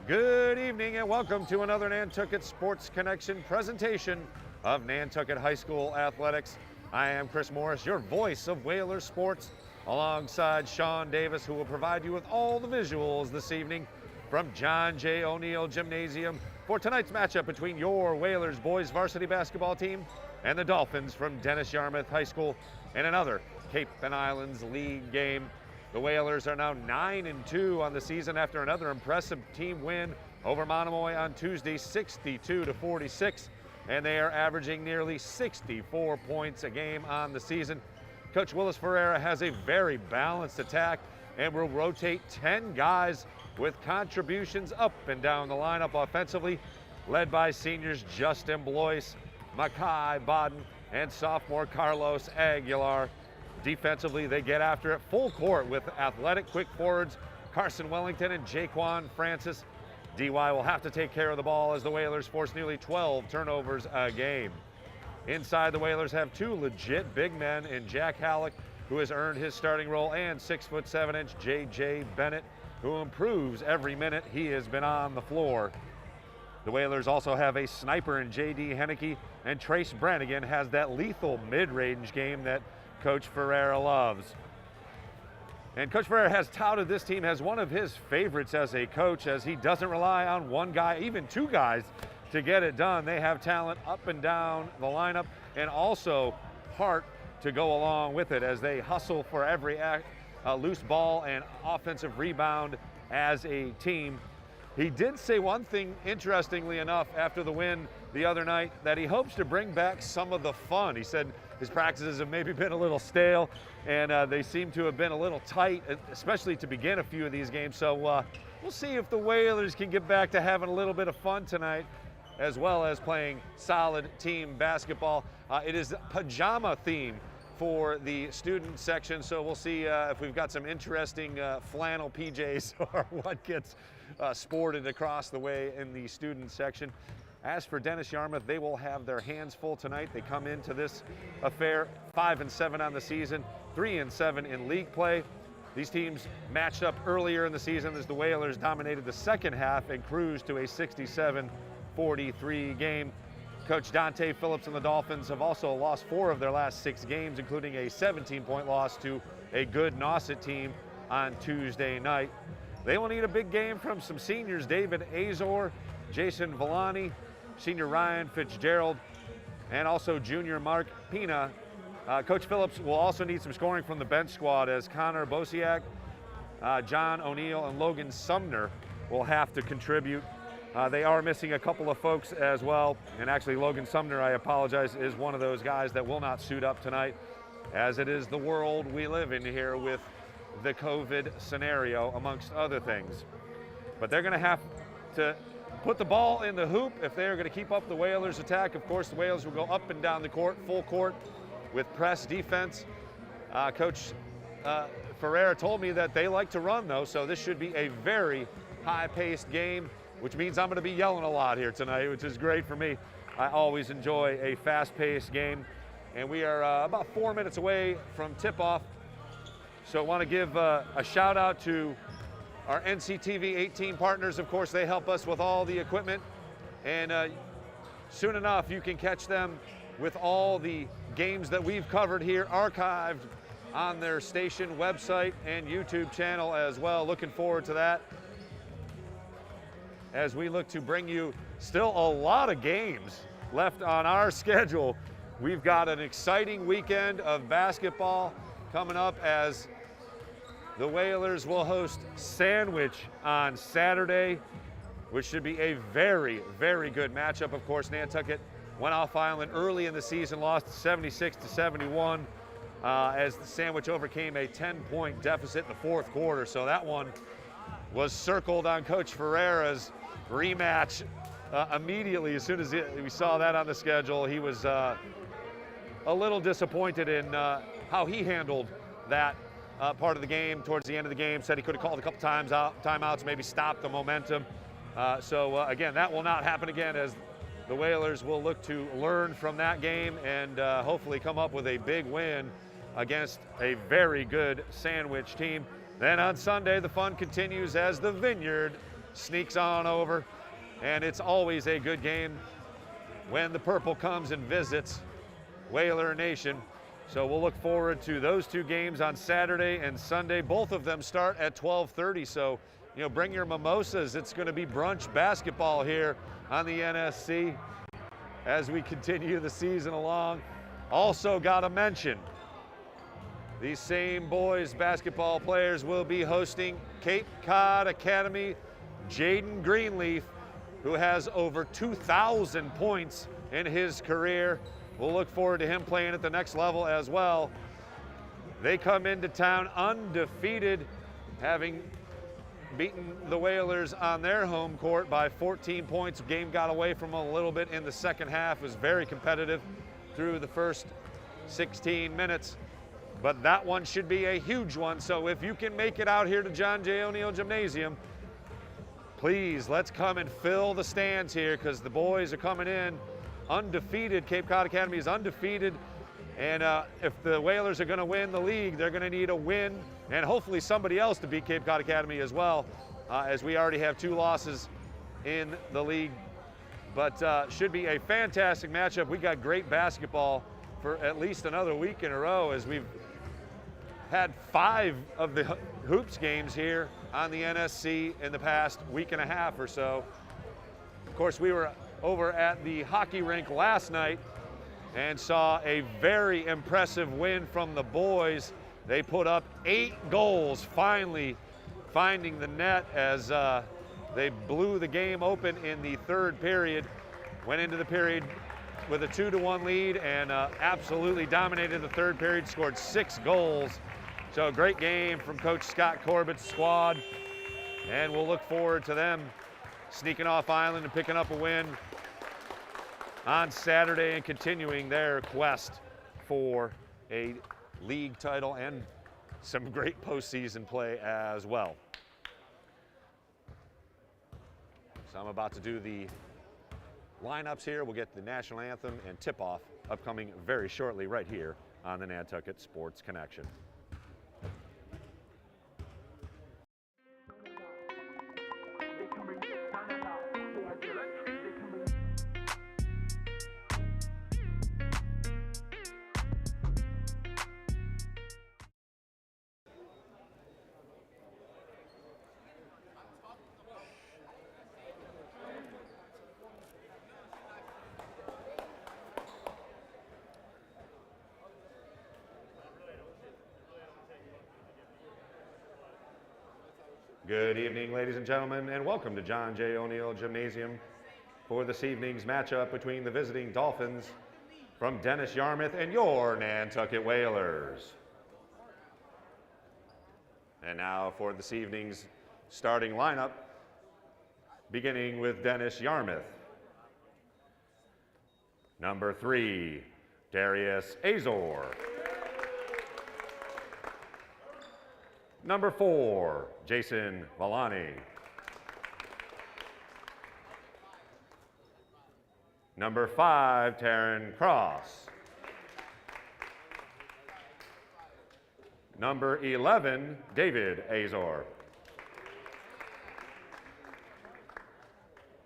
Good evening and welcome to another Nantucket Sports Connection presentation of Nantucket High School Athletics. I am Chris Morris, your voice of Whalers sports, alongside Sean Davis, who will provide you with all the visuals this evening from John J. O'Neill Gymnasium for tonight's matchup between your Whalers boys varsity basketball team and the Dolphins from Dennis-Yarmouth High School in another Cape and Islands League game. The Whalers are now 9-2 on the season after another impressive team win over Monomoy on Tuesday, 62-46, and they are averaging nearly 64 points a game on the season. Coach Willis Ferreira has a very balanced attack and will rotate 10 guys with contributions up and down the lineup offensively, led by seniors Justin Blois, Makai Bodden, and sophomore Carlos Aguilar. Defensively, they get after it full court with athletic quick forwards Carson Wellington and Jaquan Francis. DY will have to take care of the ball as the Whalers force nearly 12 turnovers a game. Inside, the Whalers have two legit big men in Jack Halleck, who has earned his starting role, and 6'7" JJ Bennett, who improves every minute he has been on the floor. The Whalers also have a sniper in JD Henneke, and Trace Brannigan has that lethal mid-range game that Coach Ferreira loves. And Coach Ferreira has touted this team as one of his favorites as a coach, as he doesn't rely on one guy, even two guys, to get it done. They have talent up and down the lineup and also heart to go along with it as they hustle for every loose ball and offensive rebound as a team. He did say one thing, interestingly enough, after the win the other night, that he hopes to bring back some of the fun. He said his practices have maybe been a little stale, and they seem to have been a little tight, especially to begin a few of these games. So we'll see if the Whalers can get back to having a little bit of fun tonight, as well as playing solid team basketball. It is pajama theme for the student section, so we'll see if we've got some interesting flannel PJs or what gets sported across the way in the student section. As for Dennis-Yarmouth, they will have their hands full tonight. They come into this affair 5-7 on the season, 3-7 in league play. These teams matched up earlier in the season as the Whalers dominated the second half and cruised to a 67-43 game. Coach Dante Phillips and the Dolphins have also lost 4 of their last 6 games, including a 17-point loss to a good Nauset team on Tuesday night. They will need a big game from some seniors, David Azor, Jason Villani, senior Ryan Fitzgerald, and also junior Mark Pina. Coach Phillips will also need some scoring from the bench squad as Connor Bosiak, John O'Neill, and Logan Sumner will have to contribute. They are missing a couple of folks as well, and actually Logan Sumner, I apologize, is one of those guys that will not suit up tonight, as it is the world we live in here with the COVID scenario, amongst other things. But they're going to have to put the ball in the hoop if they are going to keep up the Whalers' attack. Of course, the Whalers will go up and down the court, full court, with press defense. Coach Ferreira told me that they like to run, though, so this should be a very high-paced game, which means I'm going to be yelling a lot here tonight, which is great for me. I always enjoy a fast-paced game, and we are about 4 minutes away from tip-off. So I want to give a shout-out to our NCTV 18 partners. Of course, they help us with all the equipment, and soon enough you can catch them with all the games that we've covered here archived on their station website and YouTube channel as well. Looking forward to that as we look to bring you still a lot of games left on our schedule. We've got an exciting weekend of basketball coming up as the Whalers will host Sandwich on Saturday, which should be a very, very good matchup. Of course, Nantucket went off island early in the season, lost 76-71, as the Sandwich overcame a 10-point deficit in the fourth quarter. So that one was circled on Coach Ferreira's rematch immediately. As soon as we saw that on the schedule, he was a little disappointed in how he handled that part of the game. Towards the end of the game, said he could have called a couple timeouts, maybe stopped the momentum. Again, that will not happen again, as the Whalers will look to learn from that game and hopefully come up with a big win against a very good Sandwich team. Then on Sunday, the fun continues as the Vineyard sneaks on over, and it's always a good game when the purple comes and visits Whaler Nation. So we'll look forward to those two games on Saturday and Sunday. Both of them start at 12:30, so bring your mimosas. It's going to be brunch basketball here on the NSC as we continue the season along. Also got to mention, these same boys basketball players will be hosting Cape Cod Academy Jaden Greenleaf, who has over 2,000 points in his career. We'll look forward to him playing at the next level as well. They come into town undefeated, having beaten the Whalers on their home court by 14 points. Game got away from them a little bit in the second half. It was very competitive through the first 16 minutes. But that one should be a huge one. So if you can make it out here to John J. O'Neill Gymnasium, please, let's come and fill the stands here, because the boys are coming in undefeated. Cape Cod Academy is undefeated. And if the Whalers are going to win the league, they're going to need a win and hopefully somebody else to beat Cape Cod Academy as well, as we already have 2 losses in the league. But should be a fantastic matchup. We got great basketball for at least another week in a row, as we've had 5 of the hoops games here on the NSC in the past week and a half or so. Of course, we were over at the hockey rink last night and saw a very impressive win from the boys. They put up 8 goals, finally finding the net as they blew the game open in the third period. Went into the period with a 2-1 lead and absolutely dominated the third period, scored 6 goals. So a great game from Coach Scott Corbett's squad, and we'll look forward to them sneaking off island and picking up a win on Saturday and continuing their quest for a league title and some great postseason play as well. So I'm about to do the lineups here. We'll get the national anthem and tip-off upcoming very shortly right here on the Nantucket Sports Connection. Good evening, ladies and gentlemen, and welcome to John J. O'Neill Gymnasium for this evening's matchup between the visiting Dolphins from Dennis-Yarmouth and your Nantucket Whalers. And now for this evening's starting lineup, beginning with Dennis-Yarmouth. Number 3, Darius Azor. Number 4, Jason Villani. Number 5, Taryn Cross. Number 11, David Azor.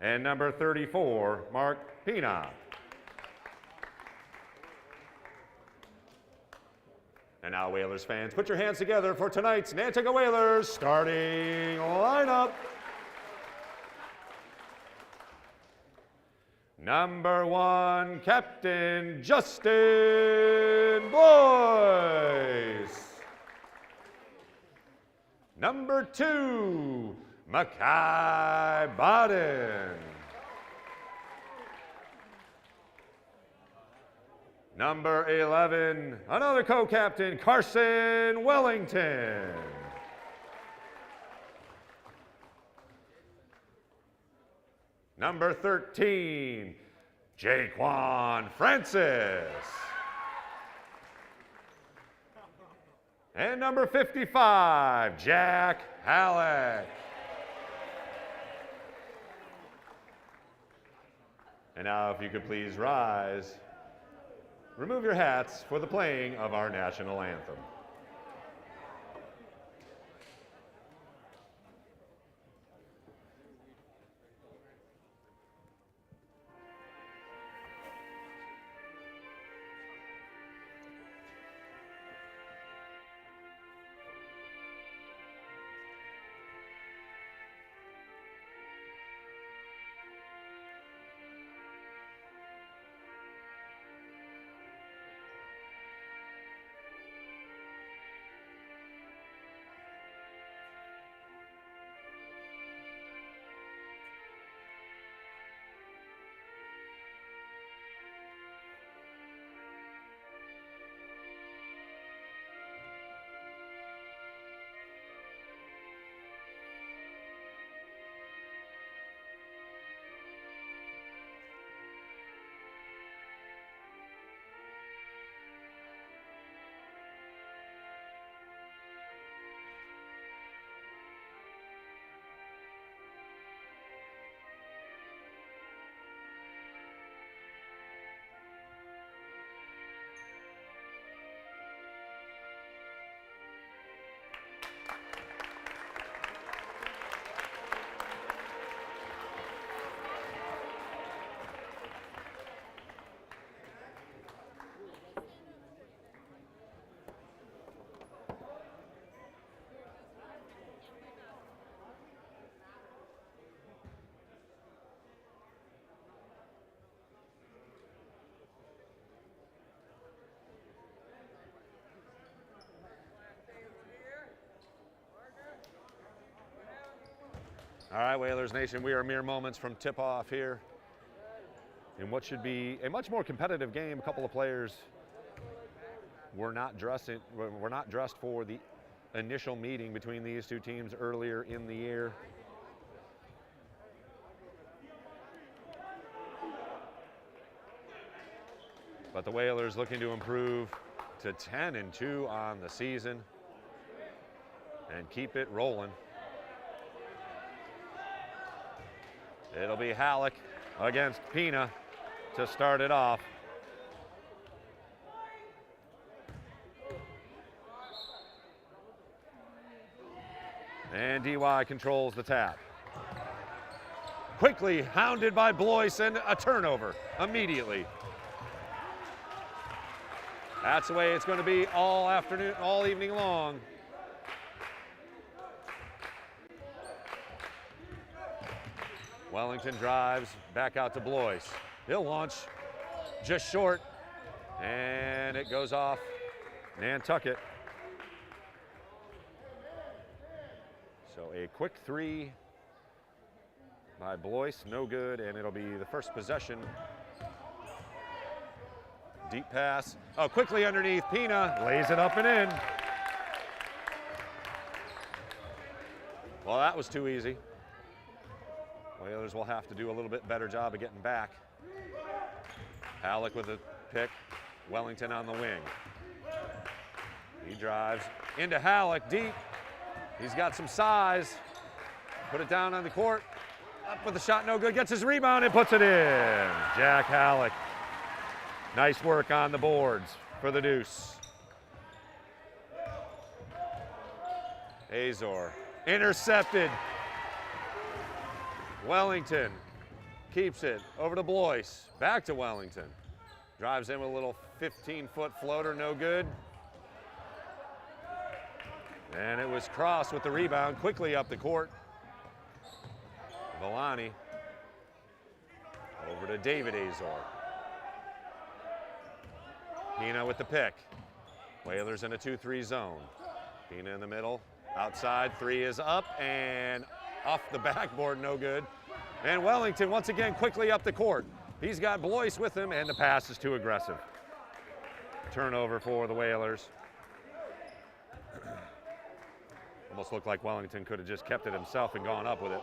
And number 34, Mark Pina. And now, Whalers fans, put your hands together for tonight's Nantucket Whalers starting lineup. Number 1, Captain Justin Boyce. Number 2, Mackay Bodden. Number 11, another co-captain, Carson Wellington. Number 13, Jaquan Francis. And number 55, Jack Halleck. And now, if you could please rise. Remove your hats for the playing of our national anthem. All right, Whalers Nation, we are mere moments from tip-off here in what should be a much more competitive game. A couple of players were not dressed for the initial meeting between these two teams earlier in the year. But the Whalers looking to improve to 10-2 on the season and keep it rolling. It'll be Halleck against Pina to start it off. And DY controls the tap. Quickly hounded by Blois and a turnover immediately. That's the way it's going to be all afternoon, all evening long. Wellington drives back out to Blois. He'll launch just short, and it goes off Nantucket. So a quick three by Blois, no good, and it'll be the first possession. Deep pass. Oh, quickly underneath. Pina lays it up and in. Well, that was too easy. Whalers will have to do a little bit better job of getting back. Halleck with a pick. Wellington on the wing. He drives into Halleck deep. He's got some size. Put it down on the court. Up with the shot, no good. Gets his rebound and puts it in. Jack Halleck. Nice work on the boards for the deuce. Azor intercepted. Wellington keeps it over to Blois. Back to Wellington. Drives in with a little 15-foot floater, no good. And it was Cross with the rebound, quickly up the court. Villani over to David Azor. Pina with the pick. Whalers in a 2-3 zone. Pina in the middle. Outside, three is up and off the backboard, no good. And Wellington once again quickly up the court. He's got Blois with him, and the pass is too aggressive. Turnover for the Whalers. Almost looked like Wellington could have just kept it himself and gone up with it.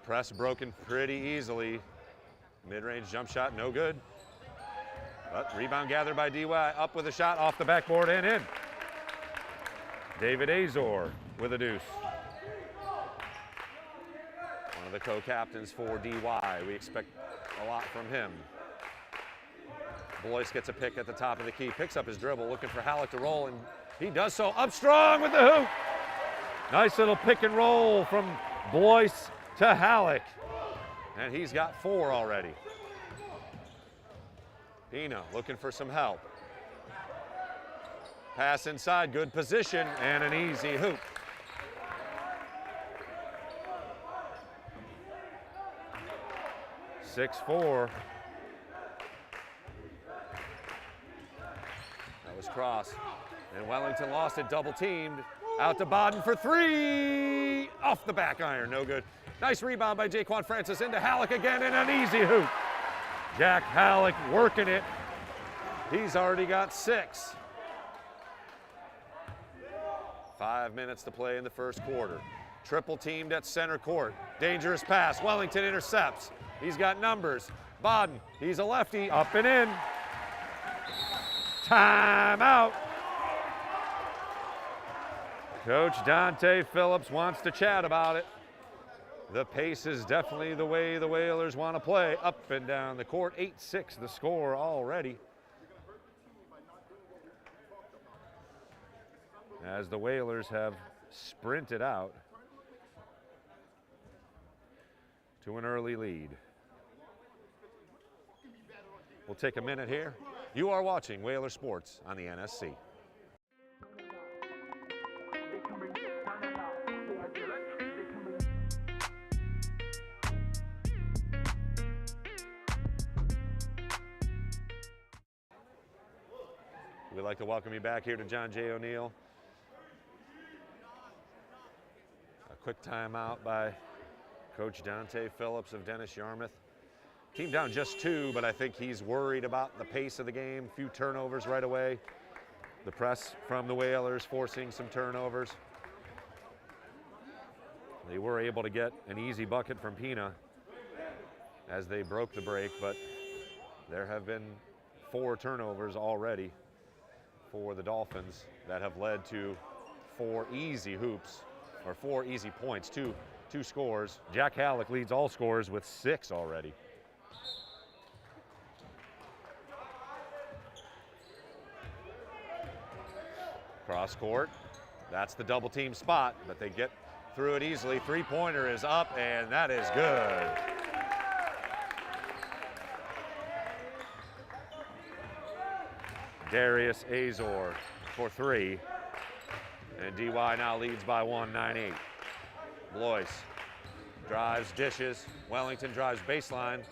Press broken pretty easily. Mid-range jump shot, no good. But rebound gathered by DY, up with a shot off the backboard and in. David Azor with a deuce. One of the co-captains for DY. We expect a lot from him. Blois gets a pick at the top of the key, picks up his dribble, looking for Halleck to roll, and he does so up strong with the hoop. Nice little pick and roll from Blois to Halleck. And he's got 4 already. Pina looking for some help. Pass inside, good position, and an easy hoop. (6-4). That was Cross. And Wellington lost it, double teamed. Out to Bodden for 3. Off the back iron, no good. Nice rebound by Jaquan Francis into Halleck again, and an easy hoop. Jack Halleck working it. He's already got 6. 5 minutes to play in the first quarter. Triple teamed at center court. Dangerous pass. Wellington intercepts. He's got numbers. Bodden, he's a lefty. Up and in. Timeout. Coach Dante Phillips wants to chat about it. The pace is definitely the way the Whalers want to play. Up and down the court. 8-6 the score already. As the Whalers have sprinted out to an early lead. We'll take a minute here. You are watching Whaler Sports on the NSC. We'd like to welcome you back here to John J. O'Neill. A quick timeout by Coach Dante Phillips of Dennis-Yarmouth. Team down just 2, but I think he's worried about the pace of the game. Few turnovers right away. The press from the Whalers forcing some turnovers. They were able to get an easy bucket from Pina as they broke the break, but there have been 4 turnovers already for the Dolphins that have led to 4 easy hoops, or 4 easy points, two scores. Jack Halleck leads all scorers with 6 already. Cross court, that's the double team spot, but they get through it easily. 3-pointer is up, and that is good. Darius Azor for 3, and DY now leads by 1, 9-8. Blois drives, dishes. Wellington drives baseline.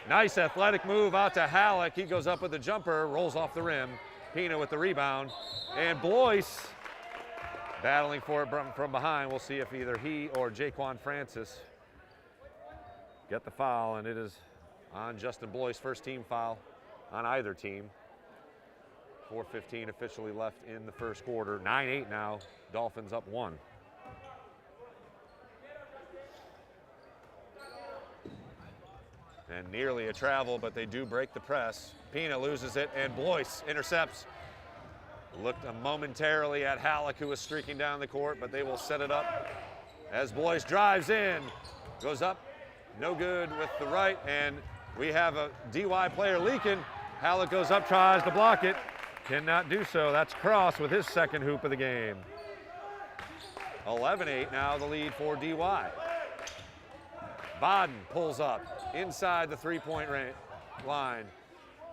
Nice athletic move out to Halleck. He goes up with the jumper, rolls off the rim. Pina with the rebound, and Blois battling for it from behind. We'll see if either he or Jaquan Francis get the foul, and it is on Justin Blois' first team foul on either team. 4:15 officially left in the first quarter. 9-8 now, Dolphins up 1. And nearly a travel, but they do break the press. Pina loses it, and Blois intercepts. Looked momentarily at Halleck, who was streaking down the court, but they will set it up as Blois drives in. Goes up, no good with the right, and we have a DY player leaking. Halleck goes up, tries to block it. Cannot do so. That's Cross with his second hoop of the game. 11-8 now, the lead for DY. Bodden pulls up inside the 3-point line.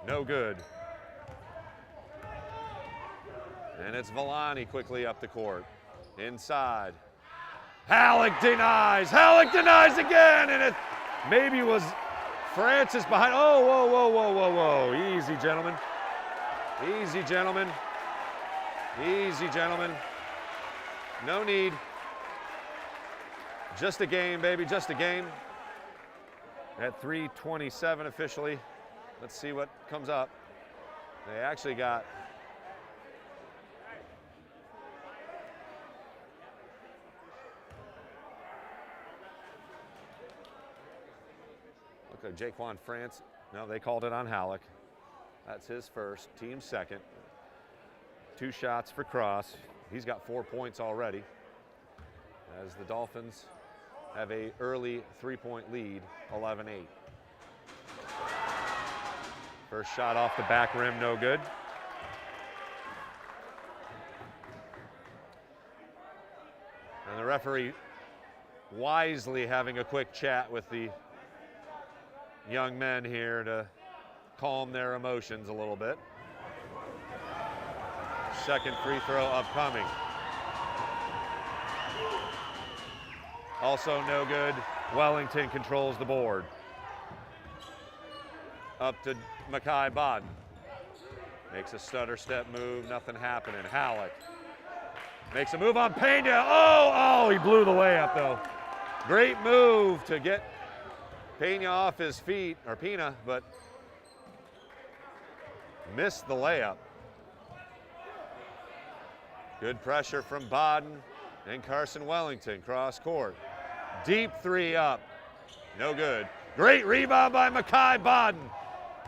No good. And it's Villani quickly up the court. Inside. Halleck denies. Halleck denies again, and it maybe was Francis behind. Oh, whoa, whoa, whoa, whoa, whoa. Easy, gentlemen. Easy, gentlemen. Easy, gentlemen. No need. Just a game, baby, just a game. At 3:27 officially. Let's see what comes up. They actually got look at Jaquan France. No, they called it on Halleck. That's his first, team second. 2 shots for Cross. He's got 4 points already as the Dolphins have a early 3-point lead, 11-8. First shot off the back rim, no good. And the referee wisely having a quick chat with the young men here to calm their emotions a little bit. Second free throw upcoming. Also no good. Wellington controls the board. Up to Makai Bodden. Makes a stutter step move, nothing happening. Halleck makes a move on Pena. Oh, he blew the layup though. Great move to get Pena off his feet, or Pina, but missed the layup. Good pressure from Bodden and Carson Wellington, cross court. Deep 3 up, no good. Great rebound by Makai Bodden.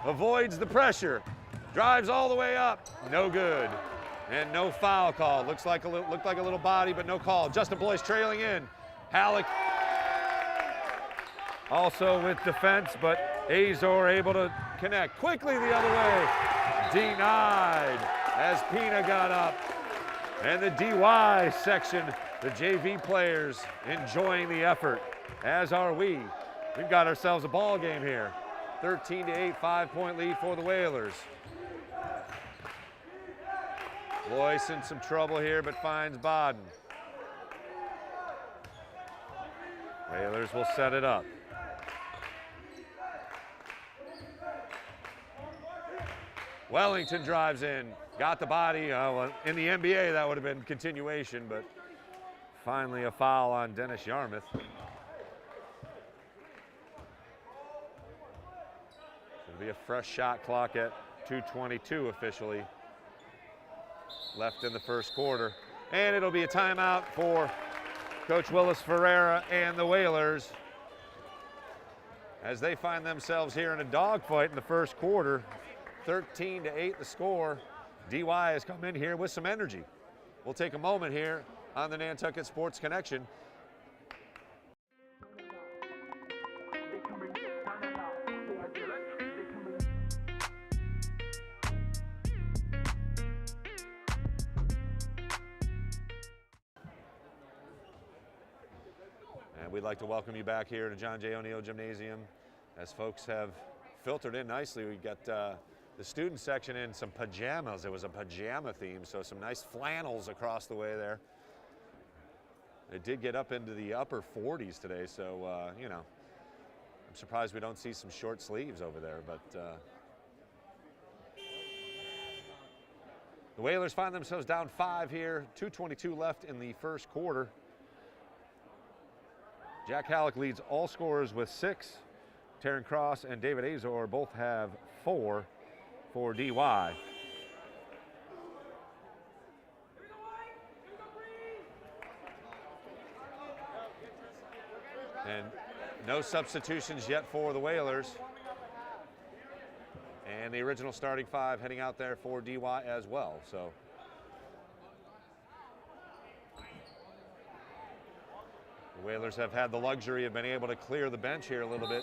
Avoids the pressure, drives all the way up, no good. And no foul call. Looked like a little body, but no call. Justin Blois trailing in. Halleck also with defense, but Azor able to connect. Quickly the other way. Denied as Pina got up. And the DY section, the JV players enjoying the effort, as are we. We've got ourselves a ball game here. 13-8, 5-point lead for the Whalers. Blois in some trouble here, but finds Bodden. Whalers will set it up. Wellington drives in, got the body. Well, in the NBA, that would have been continuation, but Finally a foul on Dennis-Yarmouth. It'll be a fresh shot clock at 2:22 officially left in the first quarter. And it'll be a timeout for Coach Willis Ferreira and the Whalers as they find themselves here in a dogfight in the first quarter. 13-8 the score. DY has come in here with some energy. We'll take a moment here on the Nantucket Sports Connection. And we'd like to welcome you back here to John J. O'Neill Gymnasium. As folks have filtered in nicely, we got the student section in some pajamas. It was a pajama theme, so some nice flannels across the way there. It did get up into the upper 40s today, so, you know, I'm surprised we don't see some short sleeves over there, but the Whalers find themselves down 5 here, 2:22 left in the first quarter. Jack Halleck leads all scorers with 6. Taryn Cross and David Azor both have 4 for DY. And no substitutions yet for the Whalers. And the original starting 5 heading out there for DY as well. So the Whalers have had the luxury of being able to clear the bench here a little bit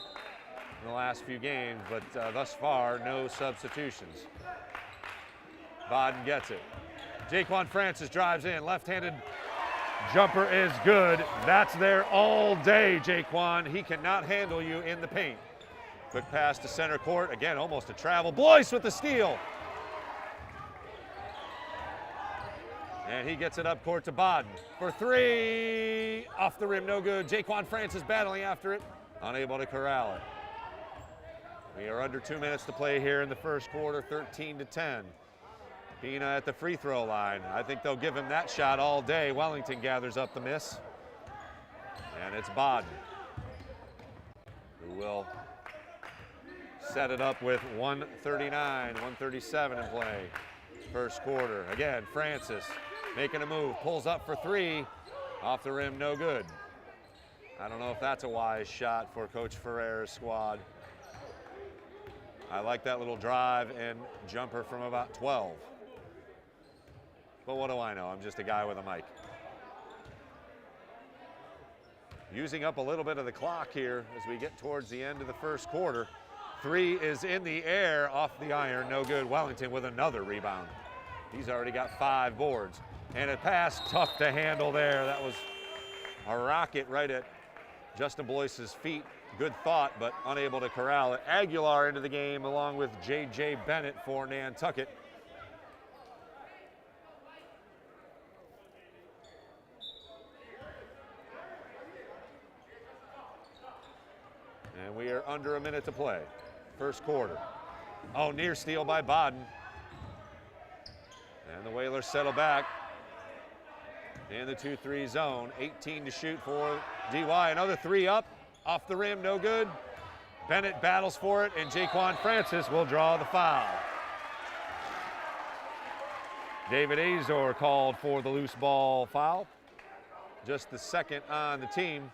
in the last few games, but thus far, no substitutions. Bodden gets it. Jaquan Francis drives in, left-handed jumper is good. That's there all day, Jaquan. He cannot handle you in the paint. Quick pass to center court. Again, almost a travel. Boyce with the steal. And he gets it up court to Bodden for 3. Off the rim, no good. Jaquan Francis battling after it, unable to corral it. We are under 2 minutes to play here in the first quarter, 13-10. Pina at the free throw line. I think they'll give him that shot all day. Wellington gathers up the miss. And it's Bodden who will set it up with 1:39, 1:37 in play. First quarter. Again, Francis making a move, pulls up for 3. Off the rim, no good. I don't know if that's a wise shot for Coach Ferreira's squad. I like that little drive and jumper from about 12. But what do I know? I'm just a guy with a mic. Using up a little bit of the clock here as we get towards the end of the first quarter. 3 is in the air, off the iron, no good. Wellington with another rebound. He's already got 5 boards. And a pass, tough to handle there. That was a rocket right at Justin Boyce's feet. Good thought, but unable to corral it. Aguilar into the game along with J.J. Bennett for Nantucket. And we are under a minute to play. First quarter. Oh, near steal by Bodden. And the Whalers settle back in the 2-3 zone. 18 to shoot for DY. Another 3 up. Off the rim, no good. Bennett battles for it, and Jaquan Francis will draw the foul. David Azor called for the loose ball foul. Just the second on the team.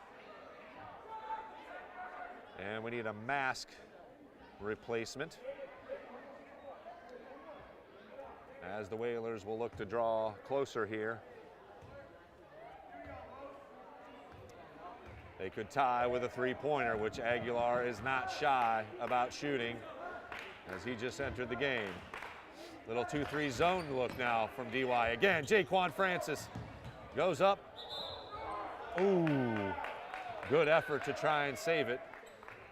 And we need a mask replacement, as the Whalers will look to draw closer here. They could tie with a 3-pointer, which Aguilar is not shy about shooting as he just entered the game. Little 2-3 zone look now from DY. Again, Jaquan Francis goes up. Ooh, good effort to try and save it.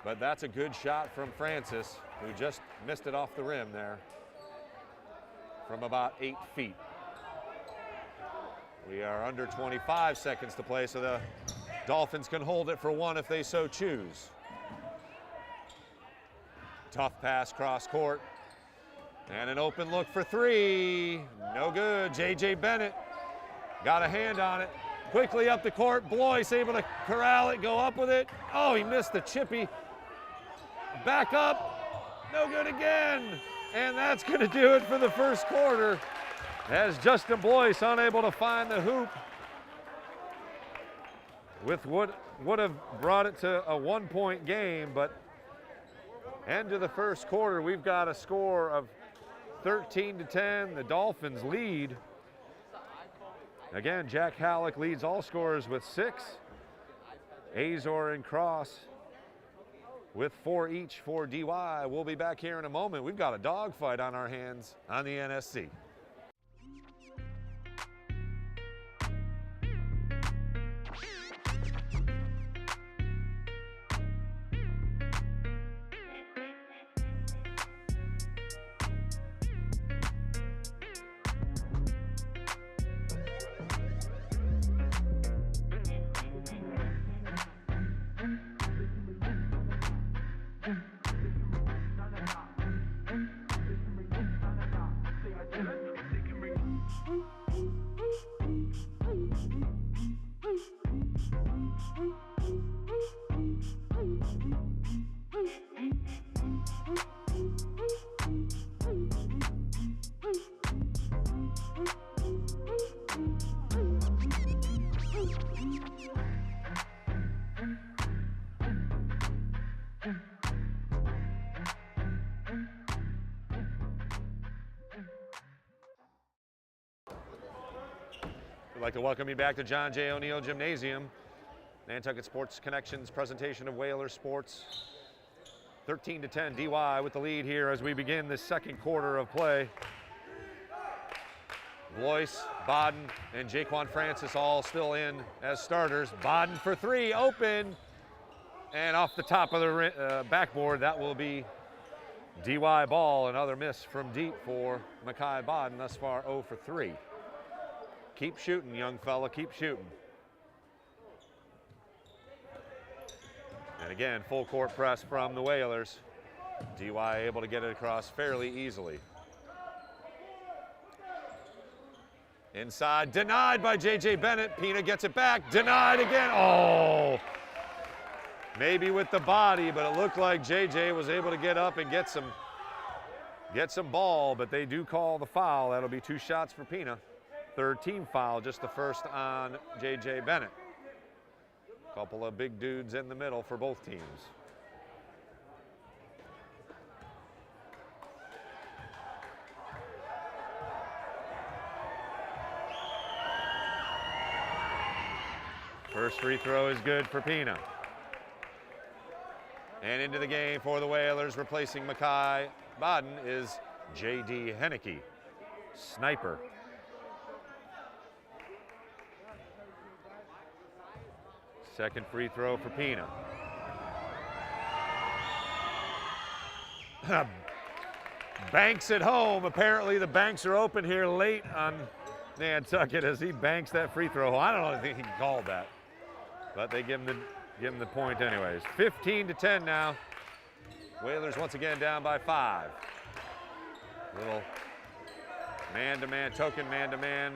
But that's a good shot from Francis, who just missed it off the rim there from about 8 feet. We are under 25 seconds to play, so the Dolphins can hold it for 1 if they so choose. Tough pass cross court. And an open look for 3. No good. J.J. Bennett got a hand on it. Quickly up the court, Blois able to corral it, go up with it. Oh, he missed the chippy. Back up, no good again. And that's gonna do it for the first quarter, as Justin Blois unable to find the hoop with what would have brought it to a 1-point game, but end of the first quarter, we've got a score of 13-10. The Dolphins lead. Again, Jack Halleck leads all scorers with 6. Azor and Cross with 4 each for DY. We'll be back here in a moment. We've got a dogfight on our hands on the NSC. We'd like to welcome you back to John J. O'Neill Gymnasium. Nantucket Sports Connections presentation of Whaler Sports. 13-10, DY with the lead here as we begin the second quarter of play. Blois, Bodden, and Jaquan Francis all still in as starters. Bodden for 3, open, and off the top of the backboard. That will be DY ball. Another miss from deep for Makai Bodden, thus far 0 for 3. Keep shooting, young fella, keep shooting. And again, full court press from the Whalers. DY able to get it across fairly easily. Inside, denied by J.J. Bennett. Pina gets it back, denied again. Oh, maybe with the body, but it looked like J.J. was able to get up and get some ball, but they do call the foul. That'll be 2 shots for Pina. Third team foul, just the first on J.J. Bennett. Couple of big dudes in the middle for both teams. First free throw is good for Pina. And into the game for the Whalers, replacing Makai Bodden is J.D. Henneke, sniper. Second free throw for Pina. Banks at home. Apparently the banks are open here late on Nantucket as he banks that free throw. I don't know if he called that, but they give him the point anyways. 15-10 now. Whalers once again down by 5. Little man-to-man, token man-to-man.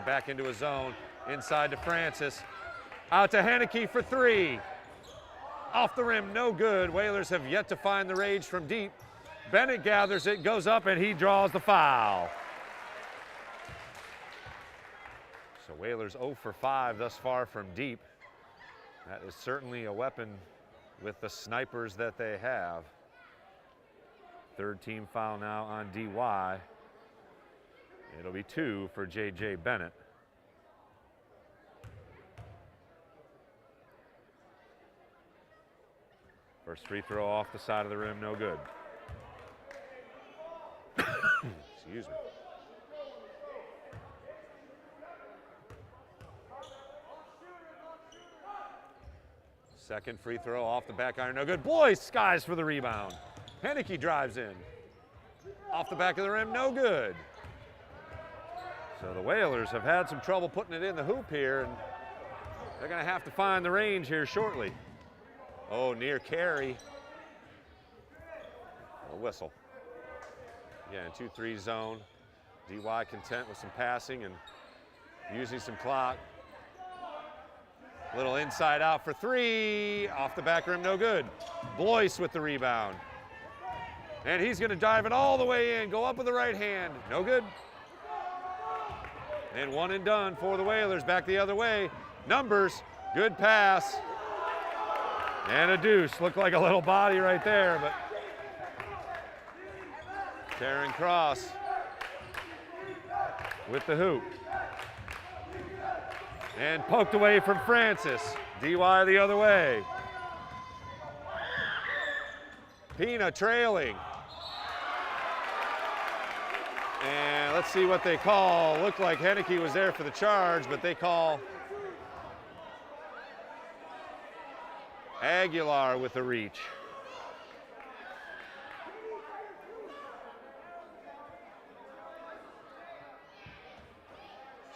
Back into a zone. Inside to Francis. Out to Henneke for 3. Off the rim, no good. Whalers have yet to find the rage from deep. Bennett gathers it, goes up, and he draws the foul. So Whalers 0 for 5 thus far from deep. That is certainly a weapon with the snipers that they have. Third team foul now on DY. It'll be 2 for J.J. Bennett. First free throw off the side of the rim, no good. Excuse me. Second free throw off the back iron, no good. Blois skies for the rebound. Henneke drives in. Off the back of the rim, no good. So the Whalers have had some trouble putting it in the hoop here, and they're gonna have to find the range here shortly. Oh, near carry. A whistle. Again, 2-3 zone. DY content with some passing and using some clock. Little inside out for three. Off the back rim, no good. Blois with the rebound. And he's going to dive it all the way in. Go up with the right hand. No good. And one and done for the Whalers. Back the other way. Numbers. Good pass. And a deuce. Looked like a little body right there, but Karen Cross with the hoop. And poked away from Francis. DY the other way. Pina trailing. And let's see what they call. Looked like Henneke was there for the charge, but they call Aguilar with the reach.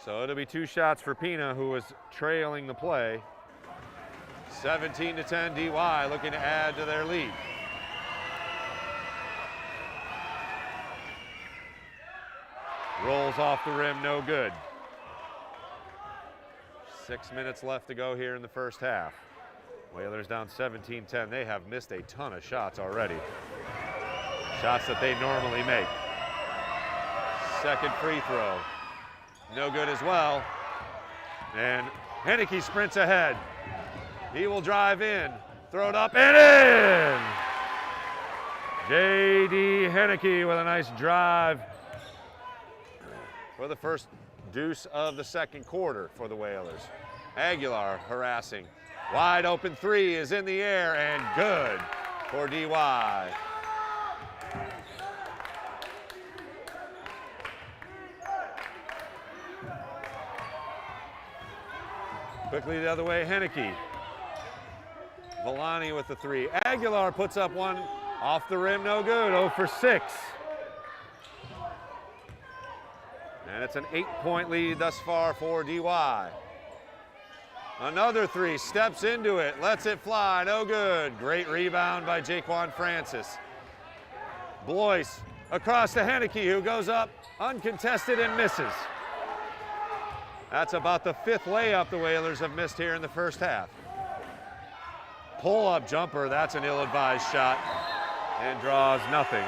So it'll be 2 shots for Pina, who was trailing the play. 17-10 DY, looking to add to their lead. Rolls off the rim, no good. 6 minutes left to go here in the first half. Whalers down 17-10. They have missed a ton of shots already. Shots that they normally make. Second free throw. No good as well. And Henneke sprints ahead. He will drive in, throw it up and in! J.D. Henneke with a nice drive for the first deuce of the second quarter for the Whalers. Aguilar harassing. Wide open three is in the air and good for DY. Quickly the other way, Henneke. Villani with the three. Aguilar puts up one off the rim, no good, 0 for 6. And it's an 8-point lead thus far for DY. Another three, steps into it, lets it fly, no good. Great rebound by Jaquan Francis. Blois across to Henneke, who goes up uncontested and misses. That's about the 5th layup the Whalers have missed here in the first half. Pull-up jumper, that's an ill-advised shot and draws nothing.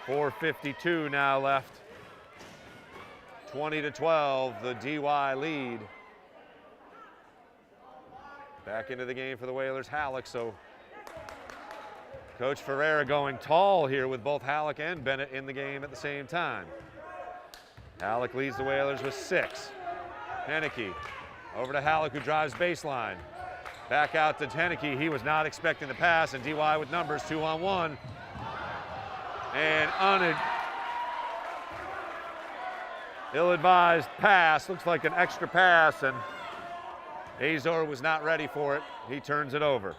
.452 now left. 20-12, the DY lead. Back into the game for the Whalers, Halleck, so Coach Ferreira going tall here with both Halleck and Bennett in the game at the same time. Halleck leads the Whalers with 6. Henneke over to Halleck, who drives baseline. Back out to Henneke. He was not expecting the pass, and DY with numbers, 2-on-1. And ill-advised pass. Looks like an extra pass, and Azor was not ready for it. He turns it over.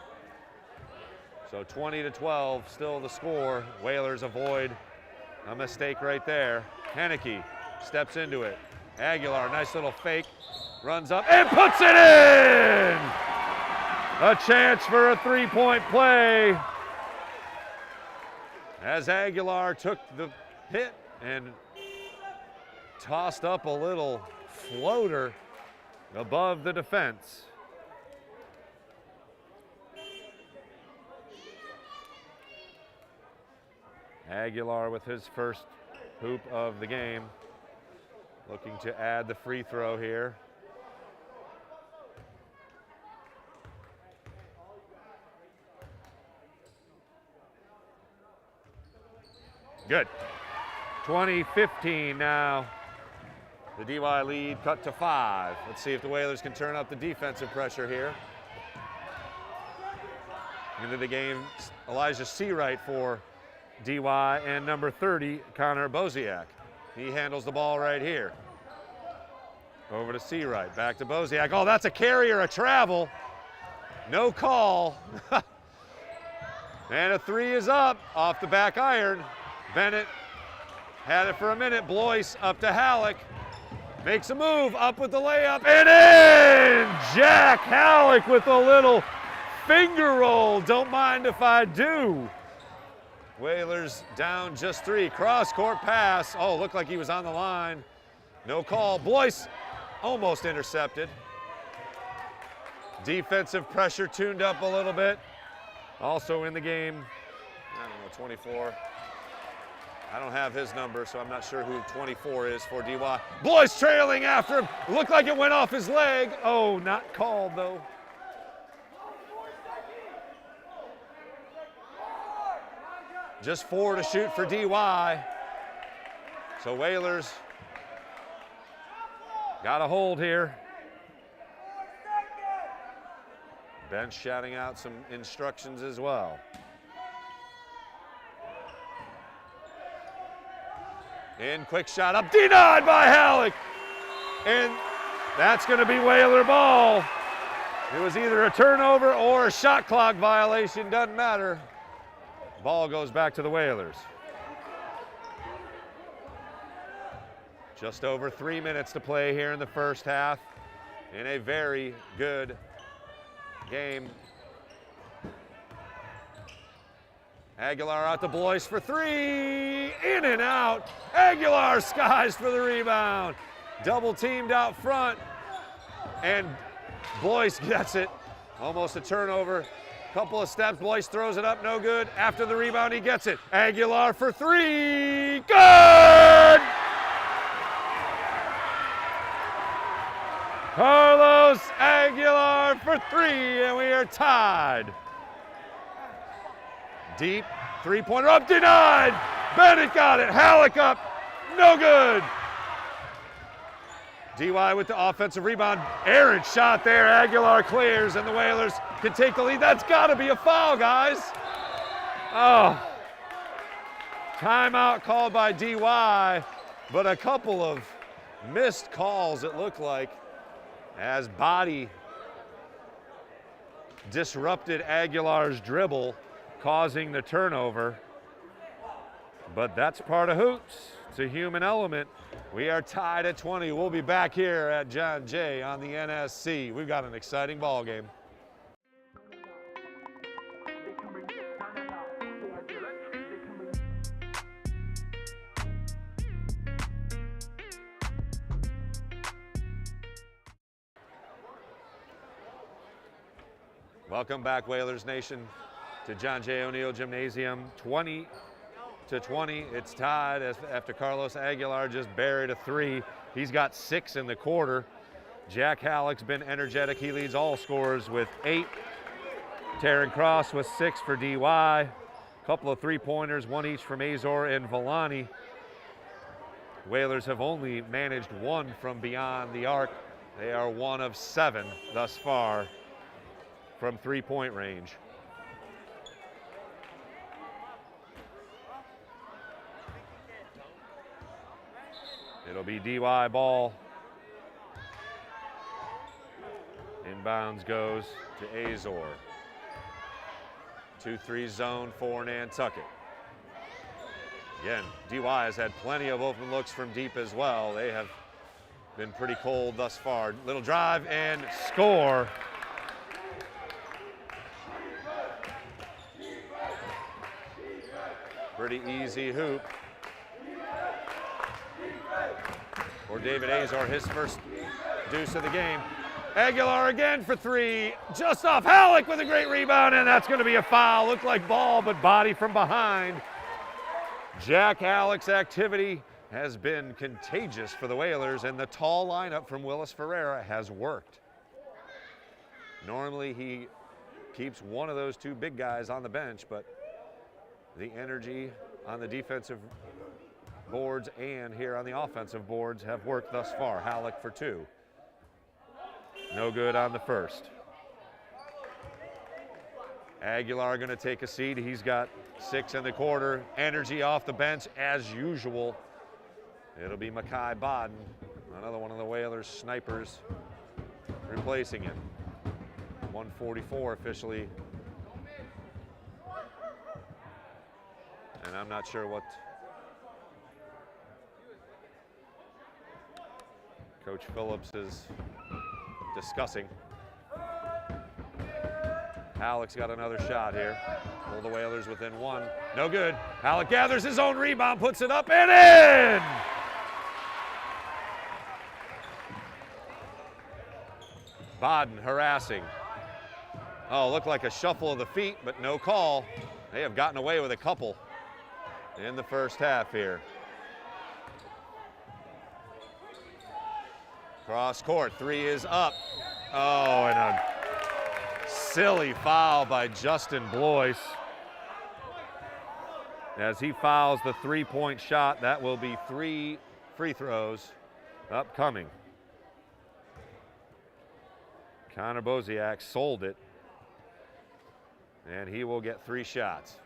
So 20-12, still the score. Whalers avoid a mistake right there. Henneke steps into it. Aguilar, nice little fake, runs up and puts it in! A chance for a 3-point play as Aguilar took the hit and tossed up a little floater above the defense. Aguilar with his first hoop of the game, looking to add the free throw here. Good. 20-15 now. The DY lead cut to 5. Let's see if the Whalers can turn up the defensive pressure here. Into the game, Elijah Seawright for DY and number 30, Connor Boziak. He handles the ball right here. Over to Seawright, back to Boziak. Oh, that's a carry or a travel. No call. And a 3 is up off the back iron. Bennett had it for a minute. Blois up to Halleck. Makes a move, up with the layup, and in! Jack Halleck with a little finger roll. Don't mind if I do. Whalers down just 3. Cross-court pass. Oh, looked like he was on the line. No call. Blois almost intercepted. Defensive pressure tuned up a little bit. Also in the game, I don't know, 24. I don't have his number, so I'm not sure who 24 is for DY. Blois trailing after him. Looked like it went off his leg. Oh, not called though. Just 4 to shoot for DY. So Whalers got a hold here. Bench shouting out some instructions as well. In, quick shot up, denied by Halleck. And that's going to be Whaler ball. It was either a turnover or a shot clock violation, doesn't matter. Ball goes back to the Whalers. Just over 3 minutes to play here in the first half in a very good game. Aguilar out to Blois for 3, in and out. Aguilar skies for the rebound. Double teamed out front, and Blois gets it. Almost a turnover. Couple of steps, Blois throws it up, no good. After the rebound, he gets it. Aguilar for 3, good! Carlos Aguilar for 3, and we are tied. Deep, three-pointer up, denied! Bennett got it, Halleck up, no good! DY with the offensive rebound. Errant shot there. Aguilar clears, and the Whalers can take the lead. That's got to be a foul, guys. Oh. Timeout called by DY, but a couple of missed calls, it looked like, as body disrupted Aguilar's dribble, causing the turnover. But that's part of hoops. It's a human element. We are tied at 20. We'll be back here at John Jay on the NSC. We've got an exciting ball game. Welcome back, Whalers Nation, to John J. O'Neill Gymnasium. 20-20, it's tied after Carlos Aguilar just buried a 3. He's got 6 in the quarter. Jack Halleck's been energetic. He leads all scorers with 8. Taryn Cross with 6 for DY. A couple of 3-pointers, 1 each from Azor and Villani. Whalers have only managed 1 from beyond the arc. They are 1 of 7 thus far from 3-point range. It'll be DY ball. Inbounds goes to Azor. 2-3 zone for Nantucket. Again, DY has had plenty of open looks from deep as well. They have been pretty cold thus far. Little drive and score. Pretty easy hoop for David Azor, his first deuce of the game. Aguilar again for 3, just off Halleck with a great rebound, and that's going to be a foul. Looked like ball, but body from behind. Jack Halleck's activity has been contagious for the Whalers, and the tall lineup from Willis Ferreira has worked. Normally he keeps one of those 2 big guys on the bench, but the energy on the defensive boards and here on the offensive boards have worked thus far. Halleck for 2. No good on the first. Aguilar going to take a seat. He's got 6 in the quarter. Energy off the bench as usual. It'll be Makai Bodden, another one of the Whalers snipers, replacing him. 144 officially. And I'm not sure what Coach Phillips is discussing. Halleck's got another shot here. Pull the Whalers within one. No good. Halleck gathers his own rebound, puts it up and in! Bodden harassing. Oh, looked like a shuffle of the feet, but no call. They have gotten away with a couple in the first half here. Cross court, three is up. Oh, and a silly foul by Justin Blois. As he fouls the three-point shot, that will be 3 free throws upcoming. Connor Boziak sold it, and he will get 3 shots.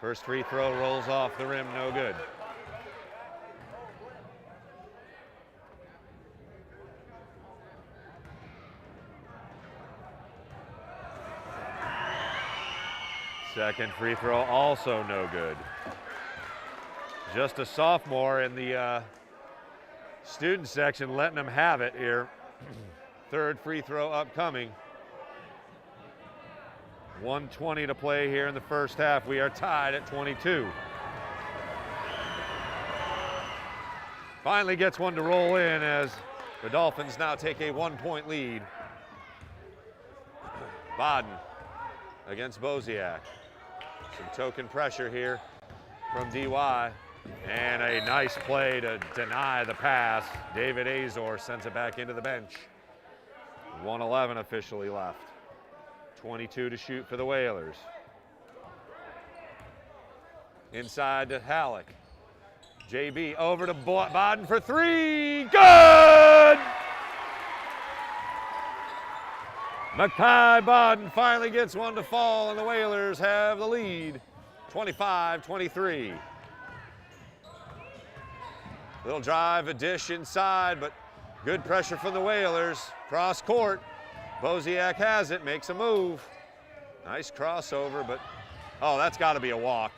First free throw rolls off the rim, no good. Second free throw also no good. Just a sophomore in the student section letting them have it here. Third free throw upcoming. 1:20 to play here in the first half. We are tied at 22. Finally gets one to roll in as the Dolphins now take a 1-point lead. Bodden against Boziak. Some token pressure here from DY. And a nice play to deny the pass. David Azor sends it back into the bench. 1:11 officially left. 22 to shoot for the Whalers. Inside to Halleck. JB over to Bodden for 3. Good! Makai Bodden finally gets one to fall, and the Whalers have the lead. 25-23. Little drive, a dish inside, but good pressure from the Whalers. Cross court. Boziak has it, makes a move. Nice crossover, but oh, that's got to be a walk.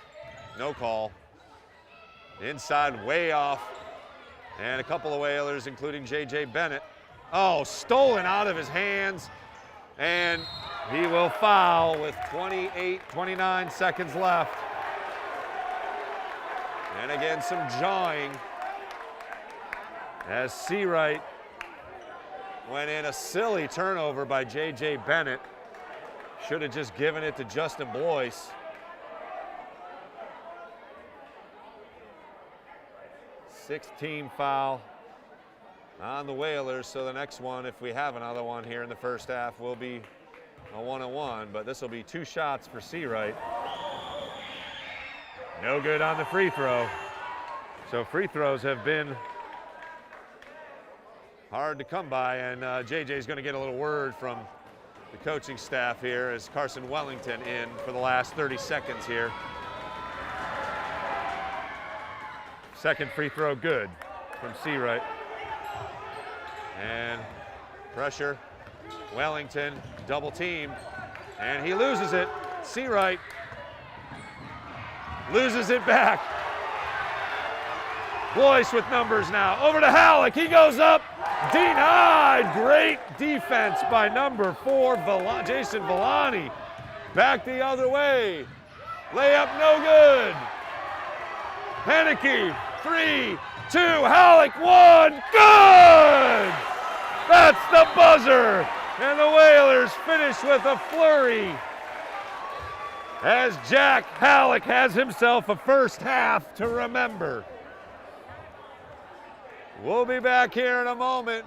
No call. Inside, way off. And a couple of Whalers, including J.J. Bennett. Oh, stolen out of his hands. And he will foul with 29 seconds left. And again, some jawing as Seawright went in. A silly turnover by J.J. Bennett. Should have just given it to Justin Blois. 6th-team foul on the Whalers, so the next one, if we have another one here in the first half, will be a 1-on-1, but this will be 2 shots for Seawright. No good on the free throw. So free throws have been hard to come by, and JJ is going to get a little word from the coaching staff here as Carson Wellington in for the last 30 seconds here. Second free throw good from Seawright. And pressure, Wellington double teamed, and he loses it. Seawright loses it back. Blois with numbers now, over to Halleck, he goes up, denied. Great defense by number 4, Jason Villani. Back the other way, layup no good. Henneke, 3, 2, Halleck, 1, good! That's the buzzer, and the Whalers finish with a flurry as Jack Halleck has himself a first half to remember. We'll be back here in a moment.